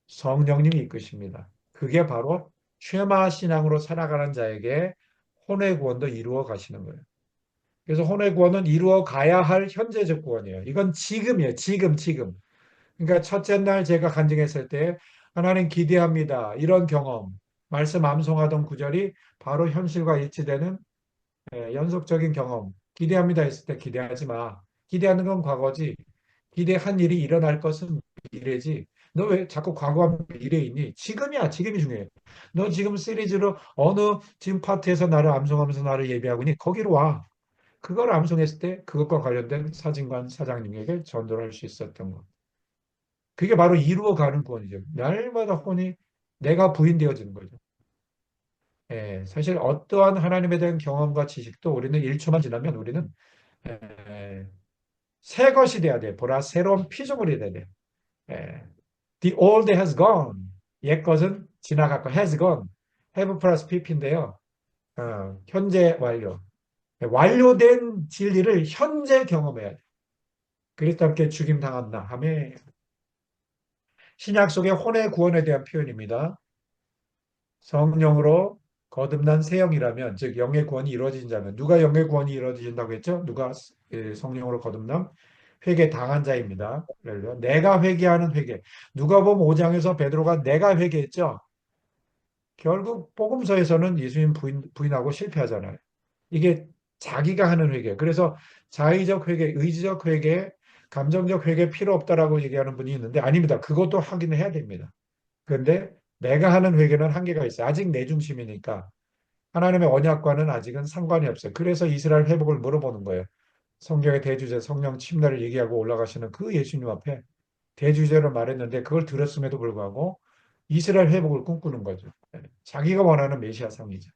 성령님이 이끄십니다. 그게 바로 쉐마 신앙으로 살아가는 자에게 혼의 구원도 이루어 가시는 거예요. 그래서 혼의 구원은 이루어 가야 할 현재적 구원이에요. 이건 지금이에요. 지금, 지금. 그러니까 첫째 날 제가 간증했을 때 하나님 기대합니다. 이런 경험, 말씀 암송하던 구절이 바로 현실과 일치되는 연속적인 경험. 기대합니다 했을 때 기대하지 마. 기대하는 건 과거지. 기대한 일이 일어날 것은 미래지. 너 왜 자꾸 과거와 미래에 있니? 지금이야. 지금이 중요해. 너 지금 시리즈로 어느 지금 파트에서 나를 암송하면서 나를 예배하고 있니? 거기로 와. 그걸 암송했을 때 그것과 관련된 사진관 사장님에게 전도를 할 수 있었던 것. 그게 바로 이루어가는 구원이죠. 날마다 혼이 내가 부인되어지는 거죠. 사실 어떠한 하나님에 대한 경험과 지식도 우리는 1초만 지나면 우리는 에, 새 것이 돼야 돼. 보라 새로운 피조물이 돼야 돼. 예. The old has gone. 옛 것은 지나갔고 has gone. have 플러스 pp인데요. 현재 완료. 완료된 진리를 현재 경험해야 돼. 그리스도 함께 죽임 당한다. 하며 신약 속의 혼의 구원에 대한 표현입니다. 성령으로 거듭난 새 영이라면 즉 영의 구원이 이루어진 자면 누가 영의 구원이 이루어진다고 했죠? 누가 성령으로 거듭남? 회개 당한 자입니다. 내가 회개하는 회개. 누가복음 5장에서 베드로가 내가 회개했죠. 결국 복음서에서는 예수님 부인하고 실패하잖아요. 이게 자기가 하는 회개. 그래서 자의적 회개, 의지적 회개, 감정적 회개 필요 없다라고 얘기하는 분이 있는데 아닙니다. 그것도 하긴 해야 됩니다. 그런데 내가 하는 회개는 한계가 있어요. 아직 내 중심이니까. 하나님의 언약과는 아직은 상관이 없어요. 그래서 이스라엘 회복을 물어보는 거예요. 성경의 대주제 성령 침례를 얘기하고 올라가시는 그 예수님 앞에 대주제로 말했는데 그걸 들었음에도 불구하고 이스라엘 회복을 꿈꾸는 거죠. 자기가 원하는 메시아상이죠.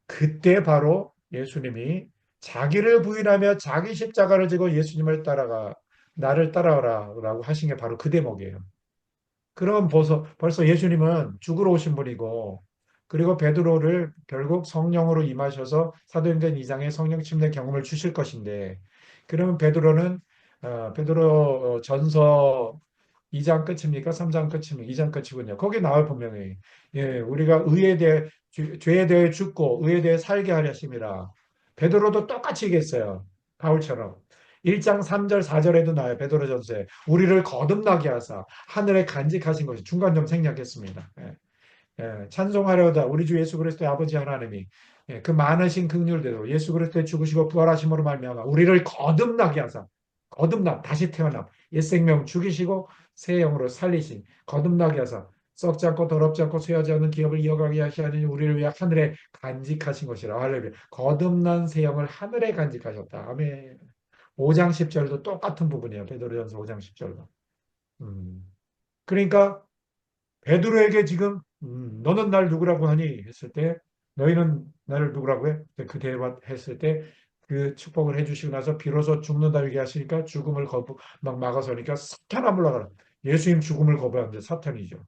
그때 바로 예수님이 자기를 부인하며 자기 십자가를 지고 예수님을 따라가, 나를 따라오라라고 하신 게 바로 그 대목이에요. 그럼 벌써 예수님은 죽으러 오신 분이고, 그리고 베드로를 결국 성령으로 임하셔서 사도행전 2장의 성령 침례 경험을 주실 것인데, 그러면 베드로 전서 2장 끝입니까? 3장 끝입니까? 2장 끝이군요. 거기 나와 분명히 우리가 의에 대해 죄에 대해 죽고 의에 대해 살게 하려 하심이라. 베드로도 똑같이 얘기했어요. 바울처럼. 1장 3절 4절에도 나와요. 베드로전서에 우리를 거듭나게 하사 하늘에 간직하신 것이 중간 좀 생략했습니다. 찬송하려다 우리 주 예수 그리스도의 아버지 하나님이 그 많으신 긍휼대로 예수 그리스도의 죽으시고 부활하심으로 말미암아 우리를 거듭나게 하사 거듭남 다시 태어남 옛 생명 죽이시고 새 영으로 살리신 거듭나게 하사 썩지 않고 더럽지 않고 쇠하지 않는 기업을 이어가게 하시니 우리를 위해 하늘에 간직하신 것이라. 할렐루야. 거듭난 새 영을 하늘에 간직하셨다. 아멘. 5장 10절도 똑같은 부분이에요. 베드로전서 5장 10절도. 그러니까 베드로에게 지금 너는 날 누구라고 하니 했을 때 너희는 나를 누구라고 해? 그 대화했을 때 그 축복을 해주시고 나서 비로소 죽는다 얘기하시니까 죽음을 막 막아서니까 사탄아 물러가라. 예수님 죽음을 거부하는데 사탄이죠.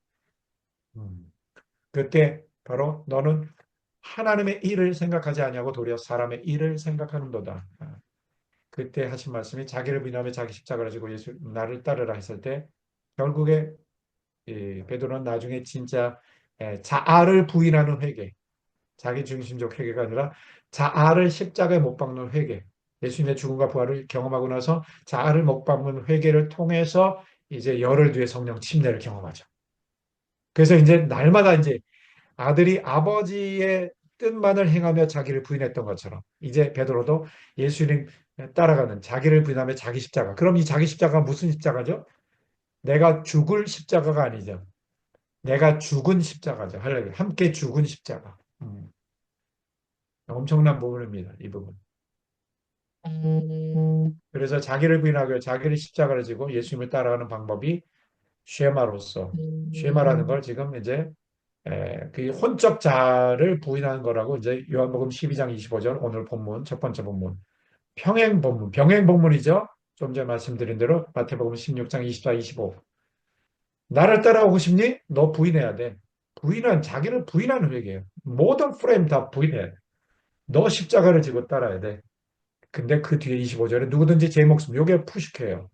음. 그때 바로 너는 하나님의 일을 생각하지 아니하고 도리어 사람의 일을 생각하는도다. 그때 하신 말씀이 자기를 부인하며 자기 십자가를 지고 예수 나를 따르라 했을 때 결국에 베드로는 나중에 진짜 자아를 부인하는 회개, 자기 중심적 회개가 아니라 자아를 십자가에 못 박는 회개, 예수님의 죽음과 부활을 경험하고 나서 자아를 못 박는 회개를 통해서 이제 열흘 뒤에 성령 침례를 경험하죠. 그래서 이제 날마다 이제 아들이 아버지의 뜻만을 행하며 자기를 부인했던 것처럼 이제 베드로도 예수님 따라가는 자기를 부인하며 자기 십자가. 그럼 이 자기 십자가 무슨 십자가죠? 내가 죽을 십자가가 아니죠. 내가 죽은 십자가죠. 할렐루야. 함께 죽은 십자가. 엄청난 부분입니다. 이 부분. 그래서 자기를 부인하고 자기를 십자가를 지고 예수님을 따라가는 방법이 쉐마로서 쉐마라는 걸 지금 이제 그 혼적 자를 부인하는 거라고 이제 요한복음 12장 25절 오늘 본문 첫 번째 본문 평행 본문 병행 본문이죠. 좀 전에 말씀드린 대로 마태복음 16장 24, 25 나를 따라오고 싶니? 너 부인해야 돼. 부인은 자기를 부인하는 회개예요. 모든 프레임 다 부인해야 돼. 너 십자가를 지고 따라야 돼. 근데 그 뒤에 25절에 누구든지 제 목숨 요게 푸시케예요.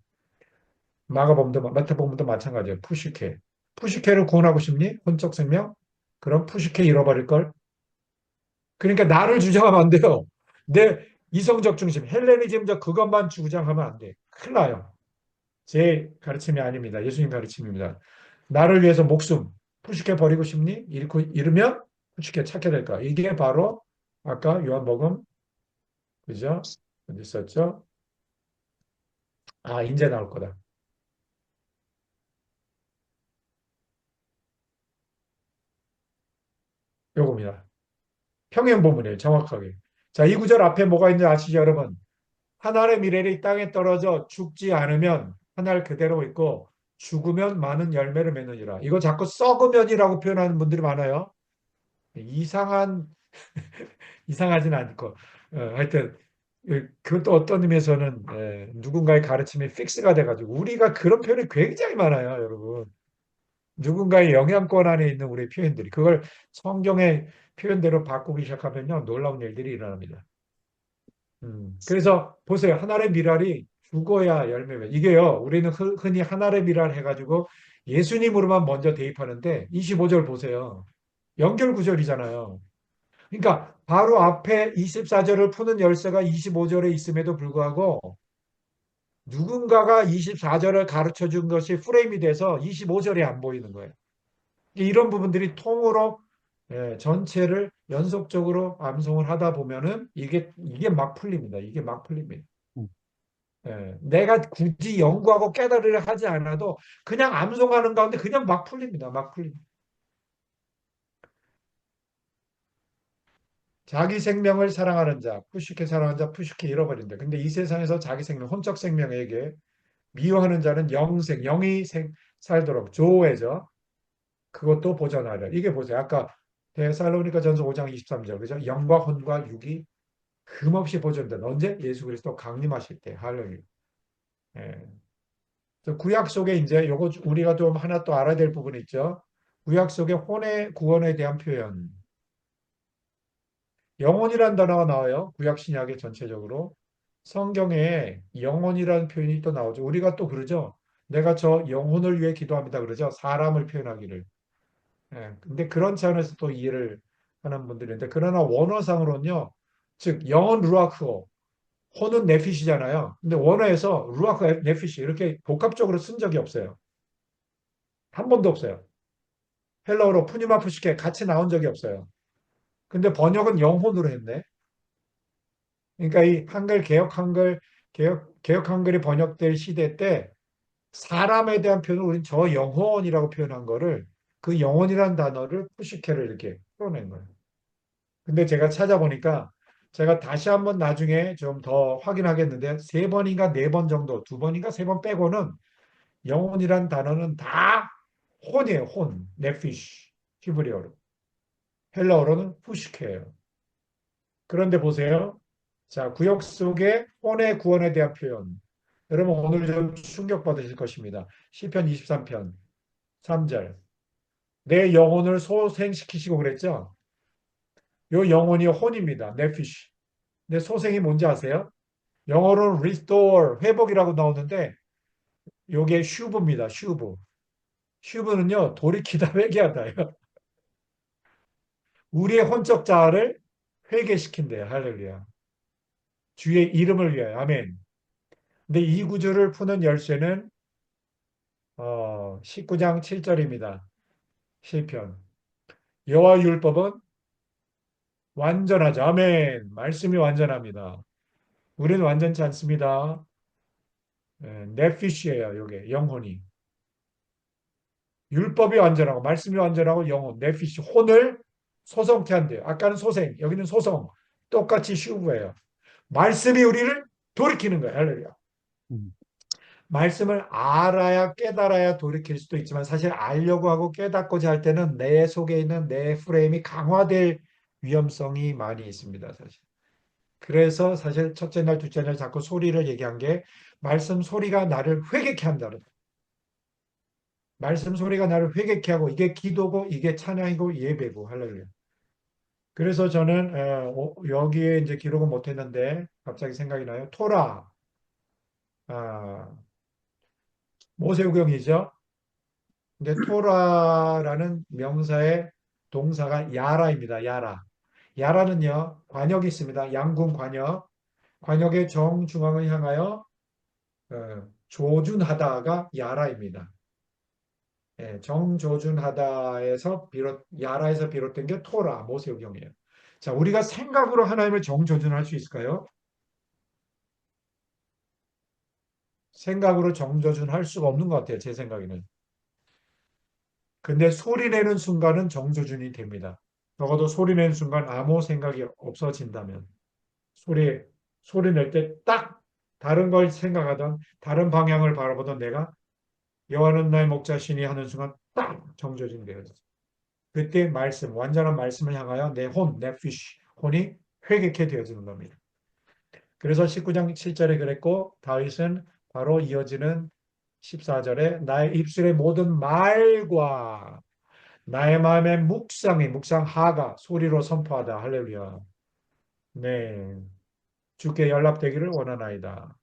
마가복음도 마태복음도 마찬가지예요. 푸시케. 푸시케를 구원하고 싶니? 혼적 생명? 그럼 푸시케 잃어버릴 걸. 그러니까 나를 주장하면 안 돼요. 내 이성적 중심, 헬레니즘적 그것만 주장하면 안 돼. 큰일 나요. 제 가르침이 아닙니다. 예수님 가르침입니다. 나를 위해서 목숨 푸시케 버리고 싶니? 잃으면 푸시케 찾게 될까? 이게 바로 아까 요한복음 그죠? 어디 있었죠? 아, 이제 나올 거다. 요겁니다. 평행본문이에요. 정확하게. 자, 이 구절 앞에 뭐가 있는지 아시죠, 여러분? 하늘의 미래이 땅에 떨어져 죽지 않으면 하늘 그대로 있고 죽으면 많은 열매를 맺느니라. 이거 자꾸 썩으면이라고 표현하는 분들이 많아요. 이상한 이상하진 않고 하여튼 그것도 어떤 의미에서는 누군가의 가르침이 픽스가 돼가지고 우리가 그런 표현이 굉장히 많아요, 여러분. 누군가의 영향권 안에 있는 우리의 표현들이 그걸 성경의 표현대로 바꾸기 시작하면요 놀라운 일들이 일어납니다. 그래서 보세요. 하나의 미랄이 죽어야 열매면 이게요. 우리는 흔히 하나의 미랄 해가지고 예수님으로만 먼저 대입하는데 25절 보세요. 연결 구절이잖아요. 그러니까 바로 앞에 24절을 푸는 열쇠가 25절에 있음에도 불구하고 누군가가 24절을 가르쳐 준 것이 프레임이 돼서 25절이 안 보이는 거예요. 이런 부분들이 통으로 전체를 연속적으로 암송을 하다 보면은 이게 막 풀립니다. 이게 막 풀립니다. 음. 내가 굳이 연구하고 깨달으려 하지 않아도 그냥 암송하는 가운데 그냥 막 풀립니다. 막 풀립니다. 자기 생명을 사랑하는 자, 푸시케 사랑하는 자, 푸시케 잃어버린다. 근데 이 세상에서 자기 생명, 혼적 생명에게 미워하는 자는 영생, 영이 살도록 조회죠. 그것도 보전하려. 이게 보세요. 아까 데살로니가 전서 5장 23절. 그죠? 영과 혼과 육이 흠없이 보존된 언제? 예수 그리스도 강림하실 때. 할렐루야. 예. 그 구약 속에 이제 요거 우리가 좀 하나 또 알아야 될 부분이 있죠. 구약 속에 혼의 구원에 대한 표현. 영혼이란 단어가 나와요. 구약 신약의 전체적으로. 성경에 영혼이라는 표현이 또 나오죠. 우리가 또 그러죠. 내가 저 영혼을 위해 기도합니다. 그러죠. 사람을 표현하기를. 예. 근데 그런 차원에서 또 이해를 하는 분들이 있는데, 그러나 원어상으로는요. 즉, 영혼 루아크어, 혼은 네피시잖아요. 근데 원어에서 루아크 네피시 이렇게 복합적으로 쓴 적이 없어요. 한 번도 없어요. 헬라어로 푸니마푸시케 같이 나온 적이 없어요. 근데 번역은 영혼으로 했네. 그러니까 이 한글 개혁 한글이 번역될 시대 때 사람에 대한 표현을 우리는 저 영혼이라고 표현한 거를 그 영혼이라는 단어를 푸시케를 이렇게 풀어낸 거예요. 근데 제가 찾아보니까 제가 다시 한번 나중에 좀 더 확인하겠는데 세 번인가 네 번 정도, 두 번인가 세 번 빼고는 영혼이란 단어는 다 혼이에요. 혼, 네피쉬, 히브리어로. 헬라어로는 푸시케예요. 그런데 보세요. 자, 구역 속의 혼의 구원에 대한 표현. 여러분 오늘 좀 충격받으실 것입니다. 시편 23편 3절. 내 영혼을 소생시키시고 그랬죠? 요 영혼이 혼입니다. 네피쉬. 근데 소생이 뭔지 아세요? 영어로는 restore, 회복이라고 나오는데 요게 슈브입니다. 슈브. 슈브는요, 돌이키다 회개하다예요. 우리의 혼적 자아를 회개시킨대요. 할렐루야. 주의 이름을 위하여. 아멘. 근데 이 구절을 푸는 열쇠는 19장 7절입니다. 시편. 여호와 율법은 완전하죠. 아멘. 말씀이 완전합니다. 우리는 완전치 않습니다. 네피쉬예요. 요게 영혼이. 율법이 완전하고 말씀이 완전하고 영혼, 네피쉬, 혼을 소성케 한대요. 아까는 소생, 여기는 소성. 똑같이 슈브예요. 말씀이 우리를 돌이키는 거예요. 할렐루야. 음. 말씀을 알아야 깨달아야 돌이킬 수도 있지만 사실 알려고 하고 깨닫고자 할 때는 내 속에 있는 내 프레임이 강화될 위험성이 많이 있습니다. 사실. 그래서 사실 첫째 날, 둘째 날 자꾸 소리를 얘기한 게 말씀 소리가 나를 회개케 한다는 거예요. 말씀 소리가 나를 회개케 하고 이게 기도고 이게 찬양이고 예배고 할렐루야. 그래서 저는 여기에 이제 기록은 못했는데 갑자기 생각이 나요. 토라, 아, 모세우경이죠. 근데 토라라는 명사의 동사가 야라입니다. 야라. 야라는요 관역이 있습니다. 양궁 관역. 관역의 정중앙을 향하여 조준하다가 야라입니다. 예, 정조준하다에서 야라에서 비롯된 게 토라, 모세오경이에요. 자, 우리가 생각으로 하나님을 정조준할 수 있을까요? 생각으로 정조준할 수가 없는 것 같아요. 제 생각에는. 근데 소리 내는 순간은 정조준이 됩니다. 적어도 소리 내는 순간 아무 생각이 없어진다면. 소리, 소리 낼 때 딱 다른 걸 생각하던 다른 방향을 바라보던 내가 여호와는 나의 목자시니 하는 순간 딱 정조준이 되어요. 그때 말씀, 완전한 말씀을 향하여 내 혼, 내 피쉬, 혼이 회개케 되어지는 겁니다. 그래서 19장 7절에 그랬고 다윗은 바로 이어지는 14절에 나의 입술의 모든 말과 나의 마음의 묵상하가 소리로 선포하다. 할렐루야. 네. 주께 연락되기를 원하나이다.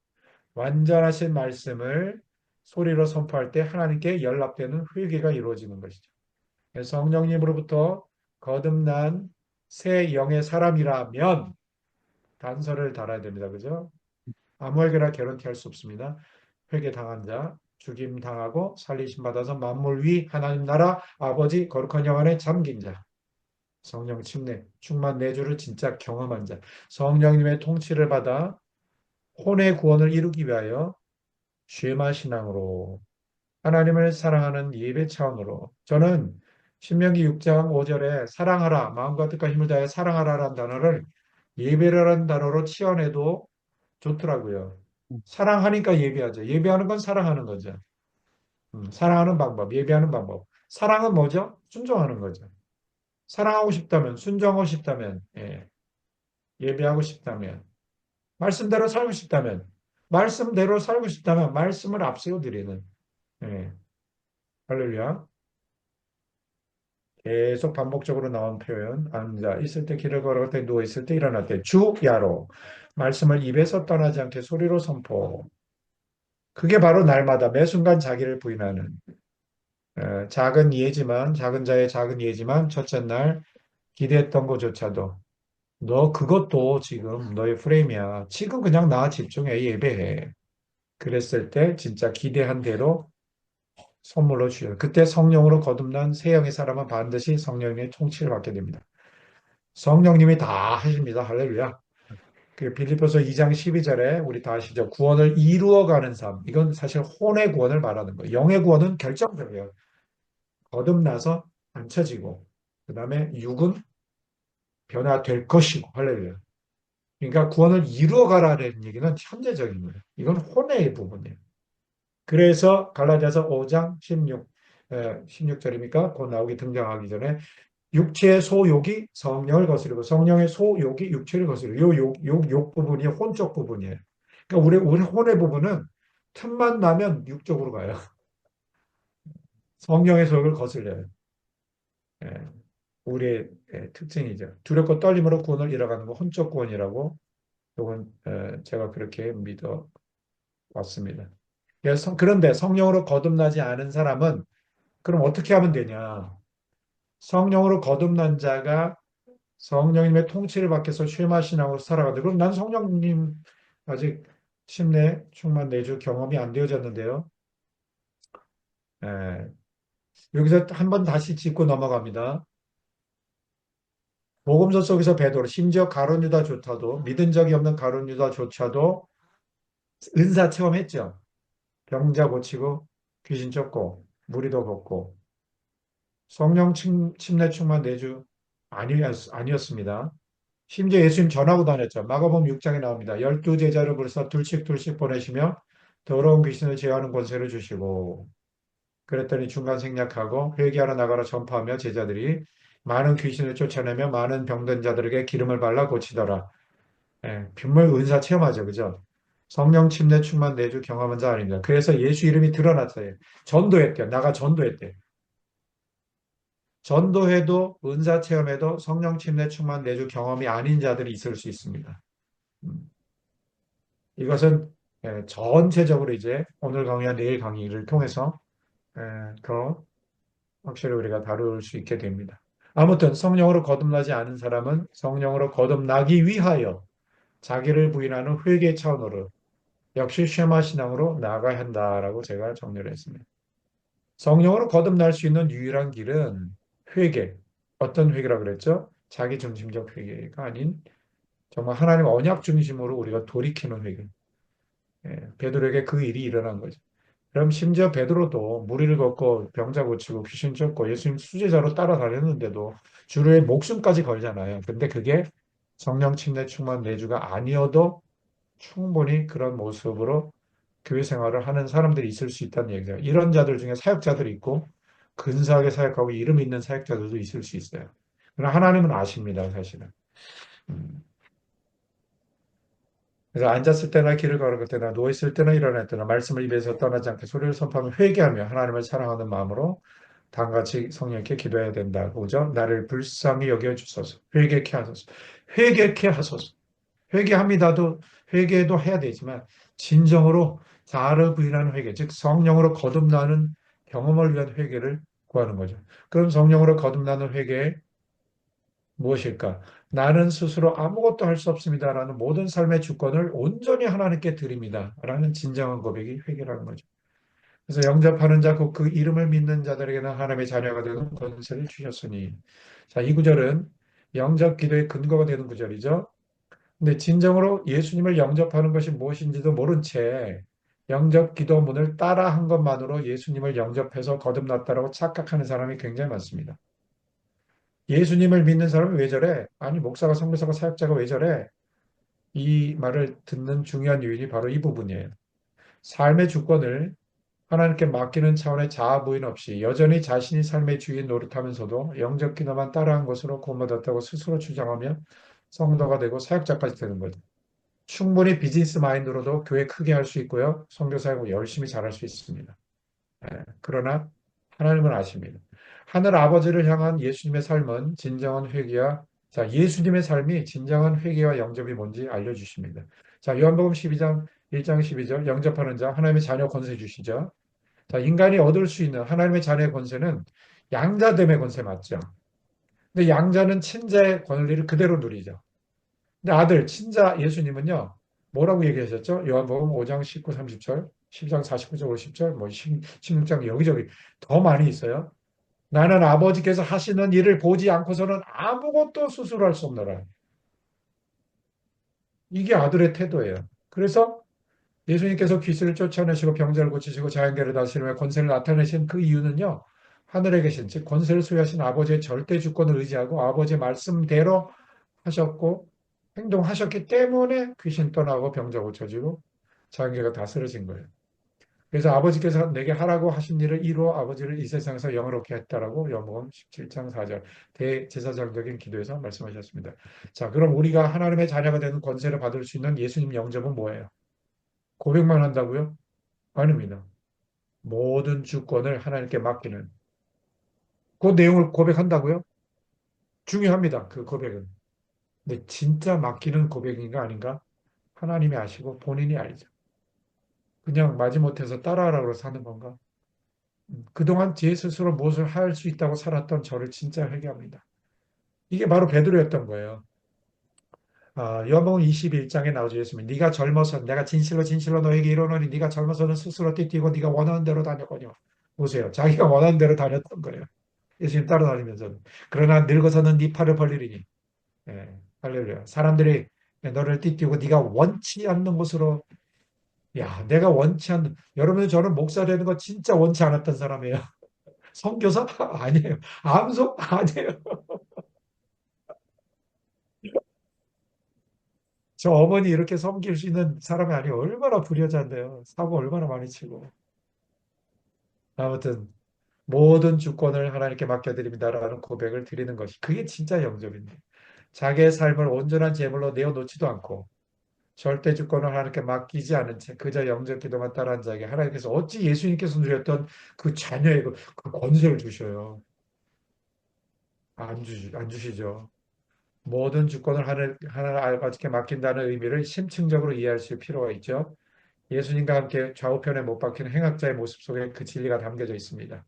완전하신 말씀을 소리로 선포할 때 하나님께 연락되는 회개가 이루어지는 것이죠. 성령님으로부터 거듭난 새 영의 사람이라면 단서를 달아야 됩니다. 그죠? 아무에게나 개런티할 수 없습니다. 회개당한 자, 죽임 당하고 살리심 받아서 만물 위 하나님 나라 아버지 거룩한 영 안에 잠긴 자, 성령 침례, 충만 내주를 진짜 경험한 자, 성령님의 통치를 받아 혼의 구원을 이루기 위하여 쉐마 신앙으로 하나님을 사랑하는 예배 차원으로 저는 신명기 6장 5절에 사랑하라 마음과 뜻과 힘을 다해 사랑하라라는 단어를 예배라는 단어로 치환해도 좋더라고요. 사랑하니까 예배하죠. 예배하는 건 사랑하는 거죠. 사랑하는 방법, 예배하는 방법. 사랑은 뭐죠? 순종하는 거죠. 사랑하고 싶다면, 순종하고 싶다면, 예, 예배하고 싶다면, 말씀대로 살고 싶다면, 말씀대로 살고 싶다면, 말씀을 앞세워 드리는, 예, 할렐루야. 계속 반복적으로 나온 표현, 앉아 있을 때, 길을 걸어갈 때, 누워 있을 때, 일어날 때, 주야로 말씀을 입에서 떠나지 않게 소리로 선포. 그게 바로 날마다 매 순간 자기를 부인하는 작은 이해지만 작은 자의 작은 이해지만 첫째 날 기대했던 것조차도 너 그것도 지금 너의 프레임이야. 지금 그냥 나 집중해 예배해. 그랬을 때 진짜 기대한 대로 선물로 주셔요. 그때 성령으로 거듭난 새 영의 사람은 반드시 성령의 통치를 받게 됩니다. 성령님이 다 하십니다. 할렐루야. 그 빌립보서 2장 12절에 우리 다 아시죠? 구원을 이루어가는 삶. 이건 사실 혼의 구원을 말하는 거예요. 영의 구원은 결정적이에요. 거듭나서 감춰지고 그다음에 육은 변화될 것이고 할렐루야. 그러니까 구원을 이루어가라는 얘기는 현재적인 거예요. 이건 혼의 부분이에요. 그래서 갈라디아서 5장 16절입니까? 곧 나오기 등장하기 전에 육체의 소욕이 성령을 거스르고 성령의 소욕이 육체를 거스르고 요 욕 부분이 혼적 부분이에요. 그러니까 우리 혼의 부분은 틈만 나면 육적으로 가요. 성령의 소욕을 거슬려요. 예, 우리의 특징이죠. 두렵고 떨림으로 구원을 이뤄가는 거 혼적 구원이라고 이건 제가 그렇게 믿어 왔습니다. 그런데 성령으로 거듭나지 않은 사람은 그럼 어떻게 하면 되냐? 성령으로 거듭난 자가 성령님의 통치를 받겠어 쉐마 신앙으로 살아가도 그럼 난 성령님 아직 침례 충만 내주 경험이 안 되어졌는데요. 예, 여기서 한 번 다시 짚고 넘어갑니다. 복음서 속에서 베드로 심지어 가룟 유다조차도 믿은 적이 없는 가룟 유다조차도 은사 체험했죠. 병자 고치고 귀신 쫓고 무리도 걷고 성령 침례 충만 내주 아니었습니다. 심지어 예수님 전하고 다녔죠. 마가복음 6장에 나옵니다. 12제자를 불러서 둘씩 둘씩 보내시며 더러운 귀신을 제어하는 권세를 주시고 그랬더니 중간 생략하고 회개하러 나가라 전파하며 제자들이 많은 귀신을 쫓아내며 많은 병든 자들에게 기름을 발라 고치더라. 예, 빗물 은사 체험하죠. 그죠? 성령 침례 충만 내주 경험한 자 아닙니다. 그래서 예수 이름이 드러났어요. 전도했대요. 나가 전도했대. 전도해도 은사 체험해도 성령 침례 충만 내주 경험이 아닌 자들이 있을 수 있습니다. 음, 이것은 전체적으로 이제 오늘 강의와 내일 강의를 통해서 더 확실히 우리가 다룰 수 있게 됩니다. 아무튼 성령으로 거듭나지 않은 사람은 성령으로 거듭나기 위하여 자기를 부인하는 회개 차원으로 역시 쉐마 신앙으로 나아가야 한다라고 제가 정리를 했습니다. 성령으로 거듭날 수 있는 유일한 길은 회개. 어떤 회개라 그랬죠? 자기 중심적 회개가 아닌 정말 하나님 언약 중심으로 우리가 돌이키는 회개. 베드로에게 그 일이 일어난 거죠. 그럼 심지어 베드로도 무리를 걷고 병자 고치고 귀신 쫓고 예수님 수제자로 따라다녔는데도 주로의 목숨까지 걸잖아요. 근데 그게 성령 침례 충만 내주가 아니어도 충분히 그런 모습으로 교회 생활을 하는 사람들이 있을 수 있다는 얘기죠. 이런 자들 중에 사역자들이 있고 근사하게 사역하고 이름 있는 사역자들도 있을 수 있어요. 그러나 하나님은 아십니다, 사실은. 음. 그래서 앉았을 때나 길을 걸을 때나 누워있을 때나 일어날 때나 말씀을 입에서 떠나지 않게 소리를 선포하며 회개하며 하나님을 사랑하는 마음으로 다같이 성령께 기도해야 된다고 그죠? 나를 불쌍히 여겨 주소서. 회개케 하소서. 회개케 하소서. 회개합니다도 회개도 해야 되지만 진정으로 자아를 부인하는 회개, 즉 성령으로 거듭나는 경험을 위한 회개를 구하는 거죠. 그럼 성령으로 거듭나는 회개 무엇일까? 나는 스스로 아무것도 할 수 없습니다라는 모든 삶의 주권을 온전히 하나님께 드립니다라는 진정한 고백이 회개라는 거죠. 그래서 영접하는 자, 곧 그 이름을 믿는 자들에게는 하나님의 자녀가 되는 권세를 주셨으니. 자, 이 구절은 영접 기도의 근거가 되는 구절이죠. 근데 진정으로 예수님을 영접하는 것이 무엇인지도 모른 채 영접 기도문을 따라한 것만으로 예수님을 영접해서 거듭났다라고 착각하는 사람이 굉장히 많습니다. 예수님을 믿는 사람은 왜 저래? 아니, 목사가, 선교사가, 사역자가 왜 저래? 이 말을 듣는 중요한 요인이 바로 이 부분이에요. 삶의 주권을 하나님께 맡기는 차원의 자아 부인 없이 여전히 자신이 삶의 주인 노릇하면서도 영적 기도만 따라한 것으로 고모됐다고 스스로 주장하며 성도가 되고 사역자까지 되는 거죠. 충분히 비즈니스 마인드로도 교회 크게 할 수 있고요. 선교 사역을 열심히 잘할 수 있습니다. 그러나 하나님은 아십니다. 하늘 아버지를 향한 예수님의 삶은 진정한 회개와 자, 예수님의 삶이 진정한 회개와 영접이 뭔지 알려주십니다. 자, 요한복음 12장 1장 12절 영접하는 자 하나님의 자녀 권세 주시죠. 자, 인간이 얻을 수 있는 하나님의 자녀의 권세는 양자됨의 권세 맞죠? 근데 양자는 친자의 권리를 그대로 누리죠. 근데 아들, 친자 예수님은요, 뭐라고 얘기하셨죠? 요한복음 5장 19, 30절, 10장 49절, 50절, 뭐 16장 여기저기 더 많이 있어요. 나는 아버지께서 하시는 일을 보지 않고서는 아무것도 스스로 할 수 없노라. 이게 아들의 태도예요. 그래서 예수님께서 귀신을 쫓아내시고 병자를 고치시고 자연계를 다스리며 권세를 나타내신 그 이유는요. 하늘에 계신 즉 권세를 소유하신 아버지의 절대 주권을 의지하고 아버지의 말씀대로 하셨고 행동하셨기 때문에 귀신 떠나고 병자 고쳐지고 자연계가 다스려진 거예요. 그래서 아버지께서 내게 하라고 하신 일을 이루어 아버지를 이 세상에서 영화롭게 했다라고 요한복음 17장 4절 대제사장적인 기도에서 말씀하셨습니다. 자, 그럼 우리가 하나님의 자녀가 되는 권세를 받을 수 있는 예수님 영접은 뭐예요? 고백만 한다고요? 아닙니다. 모든 주권을 하나님께 맡기는 그 내용을 고백한다고요? 중요합니다. 그 고백은. 근데 진짜 맡기는 고백인가 아닌가? 하나님이 아시고 본인이 알죠. 그냥 마지못해서 따라하라고 사는 건가? 그동안 제 스스로 무엇을 할 수 있다고 살았던 저를 진짜 회개합니다. 이게 바로 베드로였던 거예요. 요한복음 21장에 나오죠. 예수님, 네가 젊어서 내가 진실로 진실로 너에게 이르노니 네가 젊어서는 스스로 뛰뛰고 네가 원하는 대로 다녔거니와. 보세요. 자기가 원하는 대로 다녔던 거예요. 예수님 따라다니면서. 그러나 늙어서는 네 팔을 벌리리니. 예, 할렐루야. 사람들이 너를 띠띠고 네가 원치 않는 곳으로 야, 내가 원치 않는 여러분 저는 목사 되는 거 진짜 원치 않았던 사람이에요. 선교사? 아니에요. 암송? 아니에요. 저 어머니 이렇게 섬길 수 있는 사람이 아니에요. 얼마나 불효자인데요. 사고 얼마나 많이 치고. 아무튼 모든 주권을 하나님께 맡겨드립니다라는 고백을 드리는 것이 그게 진짜 영접인데 자기의 삶을 온전한 제물로 내어놓지도 않고 절대 주권을 하나님께 맡기지 않은 채 그저 영접 기도만 따라한 자에게 하나님께서 어찌 예수님께서 누렸던 그 자녀의 그 권세를 주셔요. 안 주시죠. 모든 주권을 하나님 아버지께 맡긴다는 의미를 심층적으로 이해할 수 필요가 있죠. 예수님과 함께 좌우편에 못 박히는 행악자의 모습 속에 그 진리가 담겨져 있습니다.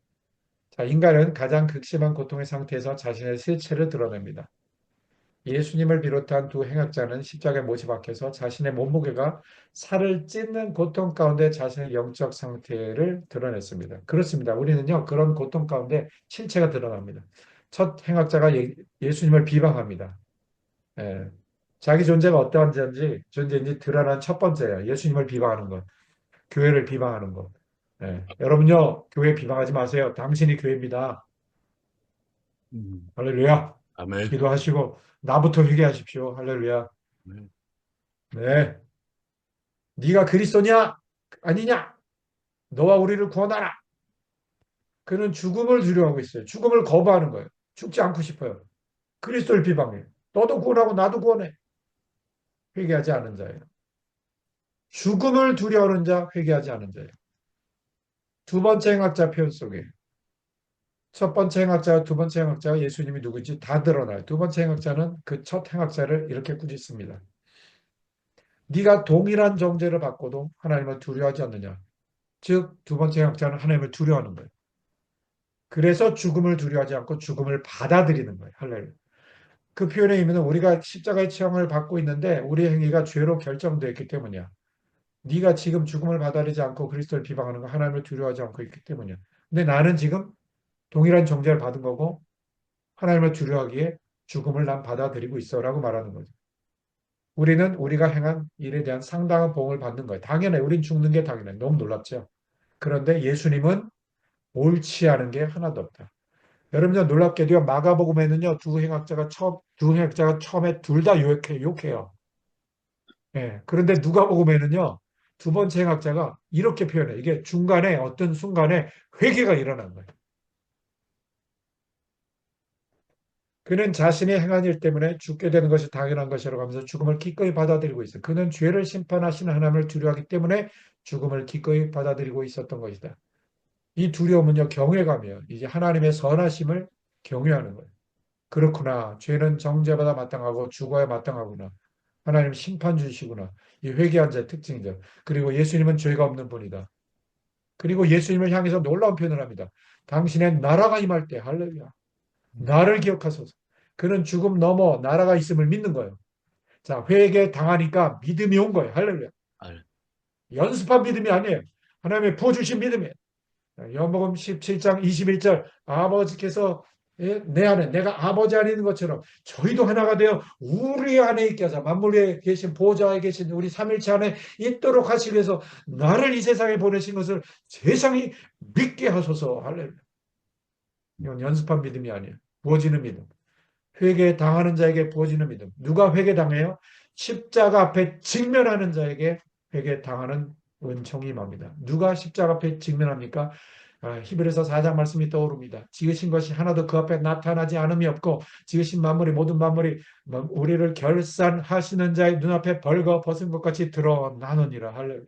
자, 인간은 가장 극심한 고통의 상태에서 자신의 실체를 드러냅니다. 예수님을 비롯한 두 행악자는 십자가에 못이 박혀서 자신의 몸무게가 살을 찢는 고통 가운데 자신의 영적 상태를 드러냈습니다. 그렇습니다. 우리는요, 그런 고통 가운데 실체가 드러납니다. 첫 행악자가 예수님을 비방합니다. 예. 자기 존재가 어떠한 존재인지 드러난 첫 번째예요. 예수님을 비방하는 것, 교회를 비방하는 것. 예. 여러분요, 교회 비방하지 마세요. 당신이 교회입니다. 음. 할렐루야. 아멘. 기도하시고 나부터 회개하십시오. 할렐루야. 아멘. 네. 네가 그리스도냐? 아니냐? 너와 우리를 구원하라. 그는 죽음을 두려워하고 있어요. 죽음을 거부하는 거예요. 죽지 않고 싶어요. 그리스도를 비방해요. 너도 구원하고 나도 구원해. 회개하지 않은 자예요. 죽음을 두려워하는 자, 회개하지 않은 자예요. 두 번째 행악자 표현 속에 첫 번째 행악자와 두 번째 행악자가 예수님이 누구인지 다 드러나요. 두 번째 행악자는 그 첫 행악자를 이렇게 꾸짖습니다. 네가 동일한 정죄를 받고도 하나님을 두려워하지 않느냐. 즉, 두 번째 행악자는 하나님을 두려워하는 거예요. 그래서 죽음을 두려워하지 않고 죽음을 받아들이는 거예요. 할렐루야. 그 표현의 의미는 우리가 십자가의 처형을 받고 있는데 우리의 행위가 죄로 결정되어 있기 때문이야. 네가 지금 죽음을 받아들이지 않고 그리스도를 비방하는 거 하나님을 두려워하지 않고 있기 때문이야. 근데 나는 지금 동일한 정죄를 받은 거고 하나님을 두려워하기에 죽음을 난 받아들이고 있어라고 말하는 거죠. 우리는 우리가 행한 일에 대한 상당한 보응을 받는 거예요. 당연해. 우린 죽는 게 당연해. 너무 놀랍죠. 그런데 예수님은 옳지 않은 게 하나도 없다. 여러분들 놀랍게도요. 마가복음에는요. 두 행악자가 처음에 둘 다 욕해요. 예. 그런데 누가복음에는요. 두 번째 행악자가 이렇게 표현해. 이게 중간에 어떤 순간에 회개가 일어난 거예요. 그는 자신의 행한 일 때문에 죽게 되는 것이 당연한 것이라고 하면서 죽음을 기꺼이 받아들이고 있어요. 그는 죄를 심판하시는 하나님을 두려워하기 때문에 죽음을 기꺼이 받아들이고 있었던 것이다. 이 두려움은요, 경외감이에요. 이제 하나님의 선하심을 경외하는 거예요. 그렇구나. 죄는 정죄받아 마땅하고 죽어야 마땅하구나. 하나님 심판주시구나. 이 회개한 자의 특징이죠. 그리고 예수님은 죄가 없는 분이다. 그리고 예수님을 향해서 놀라운 표현을 합니다. 당신의 나라가 임할 때, 할렐루야. 나를 기억하소서. 그는 죽음 넘어 나라가 있음을 믿는 거예요. 자, 회개 당하니까 믿음이 온 거예요. 할렐루야. 알- 연습한 믿음이 아니에요. 하나님의 부어주신 믿음이에요. 요한복음 17장 21절 아버지께서 내 안에 내가 아버지 안에 있는 것처럼 저희도 하나가 되어 우리 안에 있게 하사 만물 위에 계신 보좌에 계신 우리 삼일체 안에 있도록 하시기 위해서 나를 이 세상에 보내신 것을 세상이 믿게 하소서. 할렐루야. 이건 연습한 믿음이 아니에요. 부어지는 믿음. 회개 당하는 자에게 부어지는 믿음. 누가 회개 당해요? 십자가 앞에 직면하는 자에게 회개 당하는 은총이 임합니다. 누가 십자가 앞에 직면합니까? 히브리서 4장 말씀이 떠오릅니다. 지으신 것이 하나도 그 앞에 나타나지 않음이 없고 지으신 만물이 모든 만물이 우리를 결산하시는 자의 눈앞에 벌거 벗은 것 같이 드러나느니라. 할렐루야.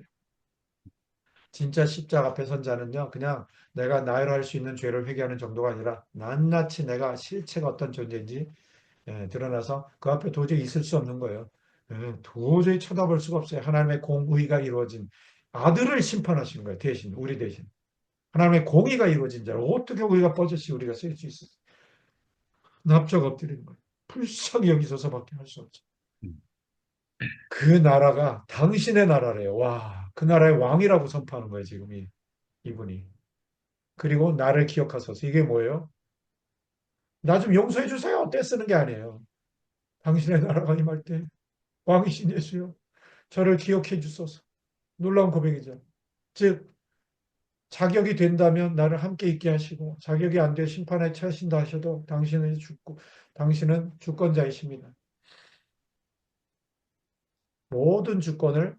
진짜 십자가 앞에 선 자는요, 그냥 내가 나열로 할 수 있는 죄를 회개하는 정도가 아니라 낱낱이 내가 실체가 어떤 존재인지 드러나서 그 앞에 도저히 있을 수 없는 거예요. 도저히 쳐다볼 수가 없어요. 하나님의 공의가 이루어진 아들을 심판하시는 거예요. 대신 우리 대신 하나님의 공의가 이루어진 자를 어떻게 우리가 뻗듯이 우리가 쓸 수 있어요. 납작 엎드리는 거예요. 불쌍히 여기서서밖에 할 수 없죠. 음. 그 나라가 당신의 나라래요. 와, 그 나라의 왕이라고 선포하는 거예요. 지금 이분이. 그리고 나를 기억하소서. 이게 뭐예요? 나 좀 용서해 주세요. 떼쓰는 게 아니에요. 당신의 나라가 임할 때 왕이신 예수요. 저를 기억해 주소서. 놀라운 고백이죠. 즉, 자격이 된다면 나를 함께 있게 하시고, 자격이 안 돼 심판에 처하신다 하셔도 당신은 주권자이십니다. 모든 주권을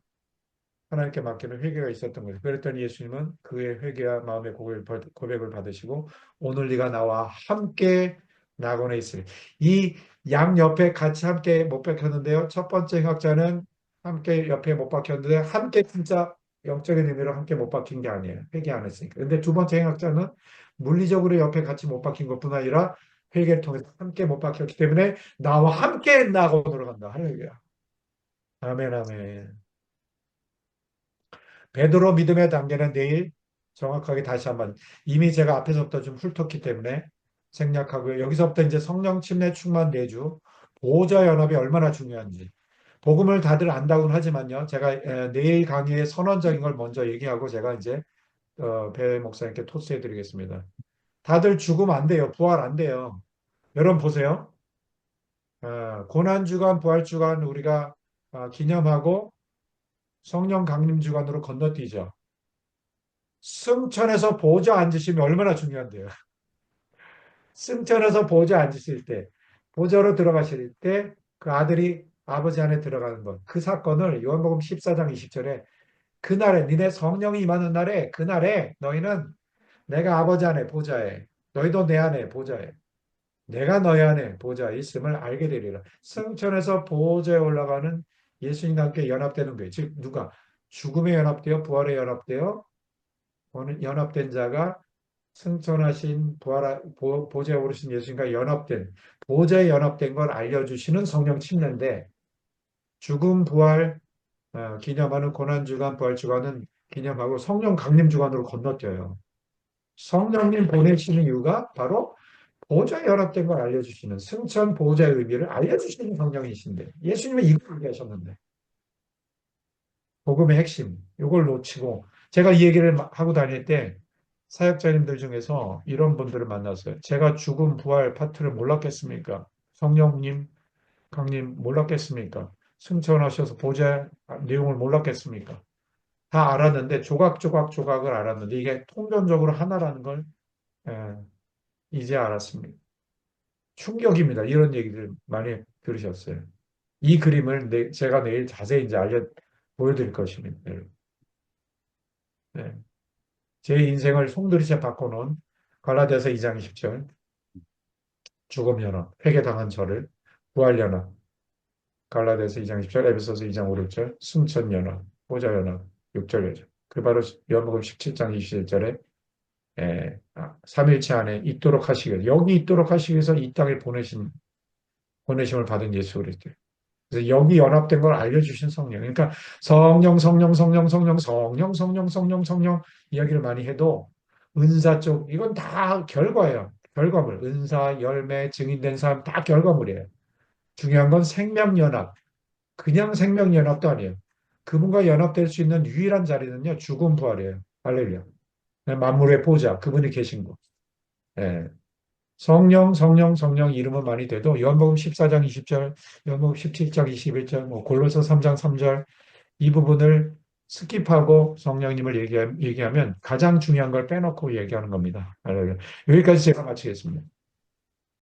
하나님께 맡기는 회개가 있었던 거죠. 그랬더니 예수님은 그의 회개와 마음의 고백을 받으시고, 오늘 네가 나와 함께 낙원에 있으리. 이 양 옆에 같이 함께 못 박혔는데요. 첫 번째 학자는 함께 옆에 못 박혔는데, 함께 진짜 영적인 의미로 함께 못 박힌 게 아니에요. 회개 안 했으니까. 근데 두 번째 행학자는 물리적으로 옆에 같이 못 박힌 것뿐 아니라 회개를 통해서 함께 못 박혔기 때문에 나와 함께 낙원으로 간다. 할렐루야. 아멘, 아멘. 베드로 믿음의 단계는 내일 정확하게 다시 한번 이미 제가 앞에서부터 좀 훑었기 때문에 생략하고요. 여기서부터 이제 성령 침례 충만 내주 보호자 연합이 얼마나 중요한지 복음을 다들 안다고는 하지만요. 제가 내일 강의의 선언적인 걸 먼저 얘기하고 제가 이제 배 목사님께 토스해 드리겠습니다. 다들 죽으면 안 돼요. 부활 안 돼요. 여러분 보세요. 고난주간 부활주간 우리가 기념하고 성령 강림 주간으로 건너뛰죠. 승천해서 보좌 앉으시면 얼마나 중요한데요. 승천해서 보좌 앉으실 때, 보좌로 들어가실 때 그 아들이 아버지 안에 들어가는 것. 그 사건을 요한복음 14장 20절에 그날에 니네 성령이 임하는 날에 그날에 너희는 내가 아버지 안에 보좌에 너희도 내 안에 보좌에 내가 너희 안에 보좌에 있음을 알게 되리라. 승천해서 보좌에 올라가는 예수님과 함께 연합되는 거예요. 즉 누가 죽음에 연합되어 부활에 연합되어 연합된 자가 승천하신 보좌에 오르신 예수님과 연합된 보좌에 연합된 걸 알려주시는 성령 침례인데 죽음 부활 기념하는 고난주간 부활주간은 기념하고 성령 강림 주간으로 건너뛰어요. 성령님 보내시는 이유가 바로 보좌에 연합된 걸 알려주시는 승천 보좌의 의미를 알려주시는 성령이신데 예수님은 이걸 얘기하셨는데 복음의 핵심 이걸 놓치고 제가 이 얘기를 하고 다닐 때 사역자님들 중에서 이런 분들을 만났어요. 제가 죽음 부활 파트를 몰랐겠습니까? 성령님, 강림 몰랐겠습니까? 승천하셔서 보좌 내용을 몰랐겠습니까? 다 알았는데 조각조각 조각을 알았는데 이게 통전적으로 하나라는 걸 예, 이제 알았습니다. 충격입니다. 이런 얘기들 많이 들으셨어요. 이 그림을 제가 내일 자세히 이제 보여드릴 것입니다. 예. 제 인생을 송두리째 바꿔놓은 갈라디아서 2장 20절 죽음연합 회개당한 저를 부활연합 갈라디아서 2장 10절 에베소서 2장 5, 6절 승천연합 보좌연합 6절이죠. 그 바로 요한복음 17장 27절에 삼일체 안에 있도록 하시기 위해서 여기 있도록 하시기 위해서 이 땅에 보내심을 받은 예수 그리스도. 그래서 여기 연합된 걸 알려주신 성령. 그러니까 성령, 성령, 성령, 성령, 성령, 성령, 성령, 성령 이야기를 많이 해도 은사 쪽 이건 다 결과예요. 결과물. 은사, 열매, 증인된 사람 다 결과물이에요. 중요한 건 생명연합. 그냥 생명연합도 아니에요. 그분과 연합될 수 있는 유일한 자리는요. 죽음 부활이에요. 할렐루야. 만물의 보좌. 그분이 계신 곳. 예. 성령, 성령, 성령 이름은 많이 돼도 요한복음 14장 20절, 요한복음 17장 21절, 뭐 골로새 3장 3절 이 부분을 스킵하고 성령님을 얘기하면 가장 중요한 걸 빼놓고 얘기하는 겁니다. 여기까지 제가 마치겠습니다.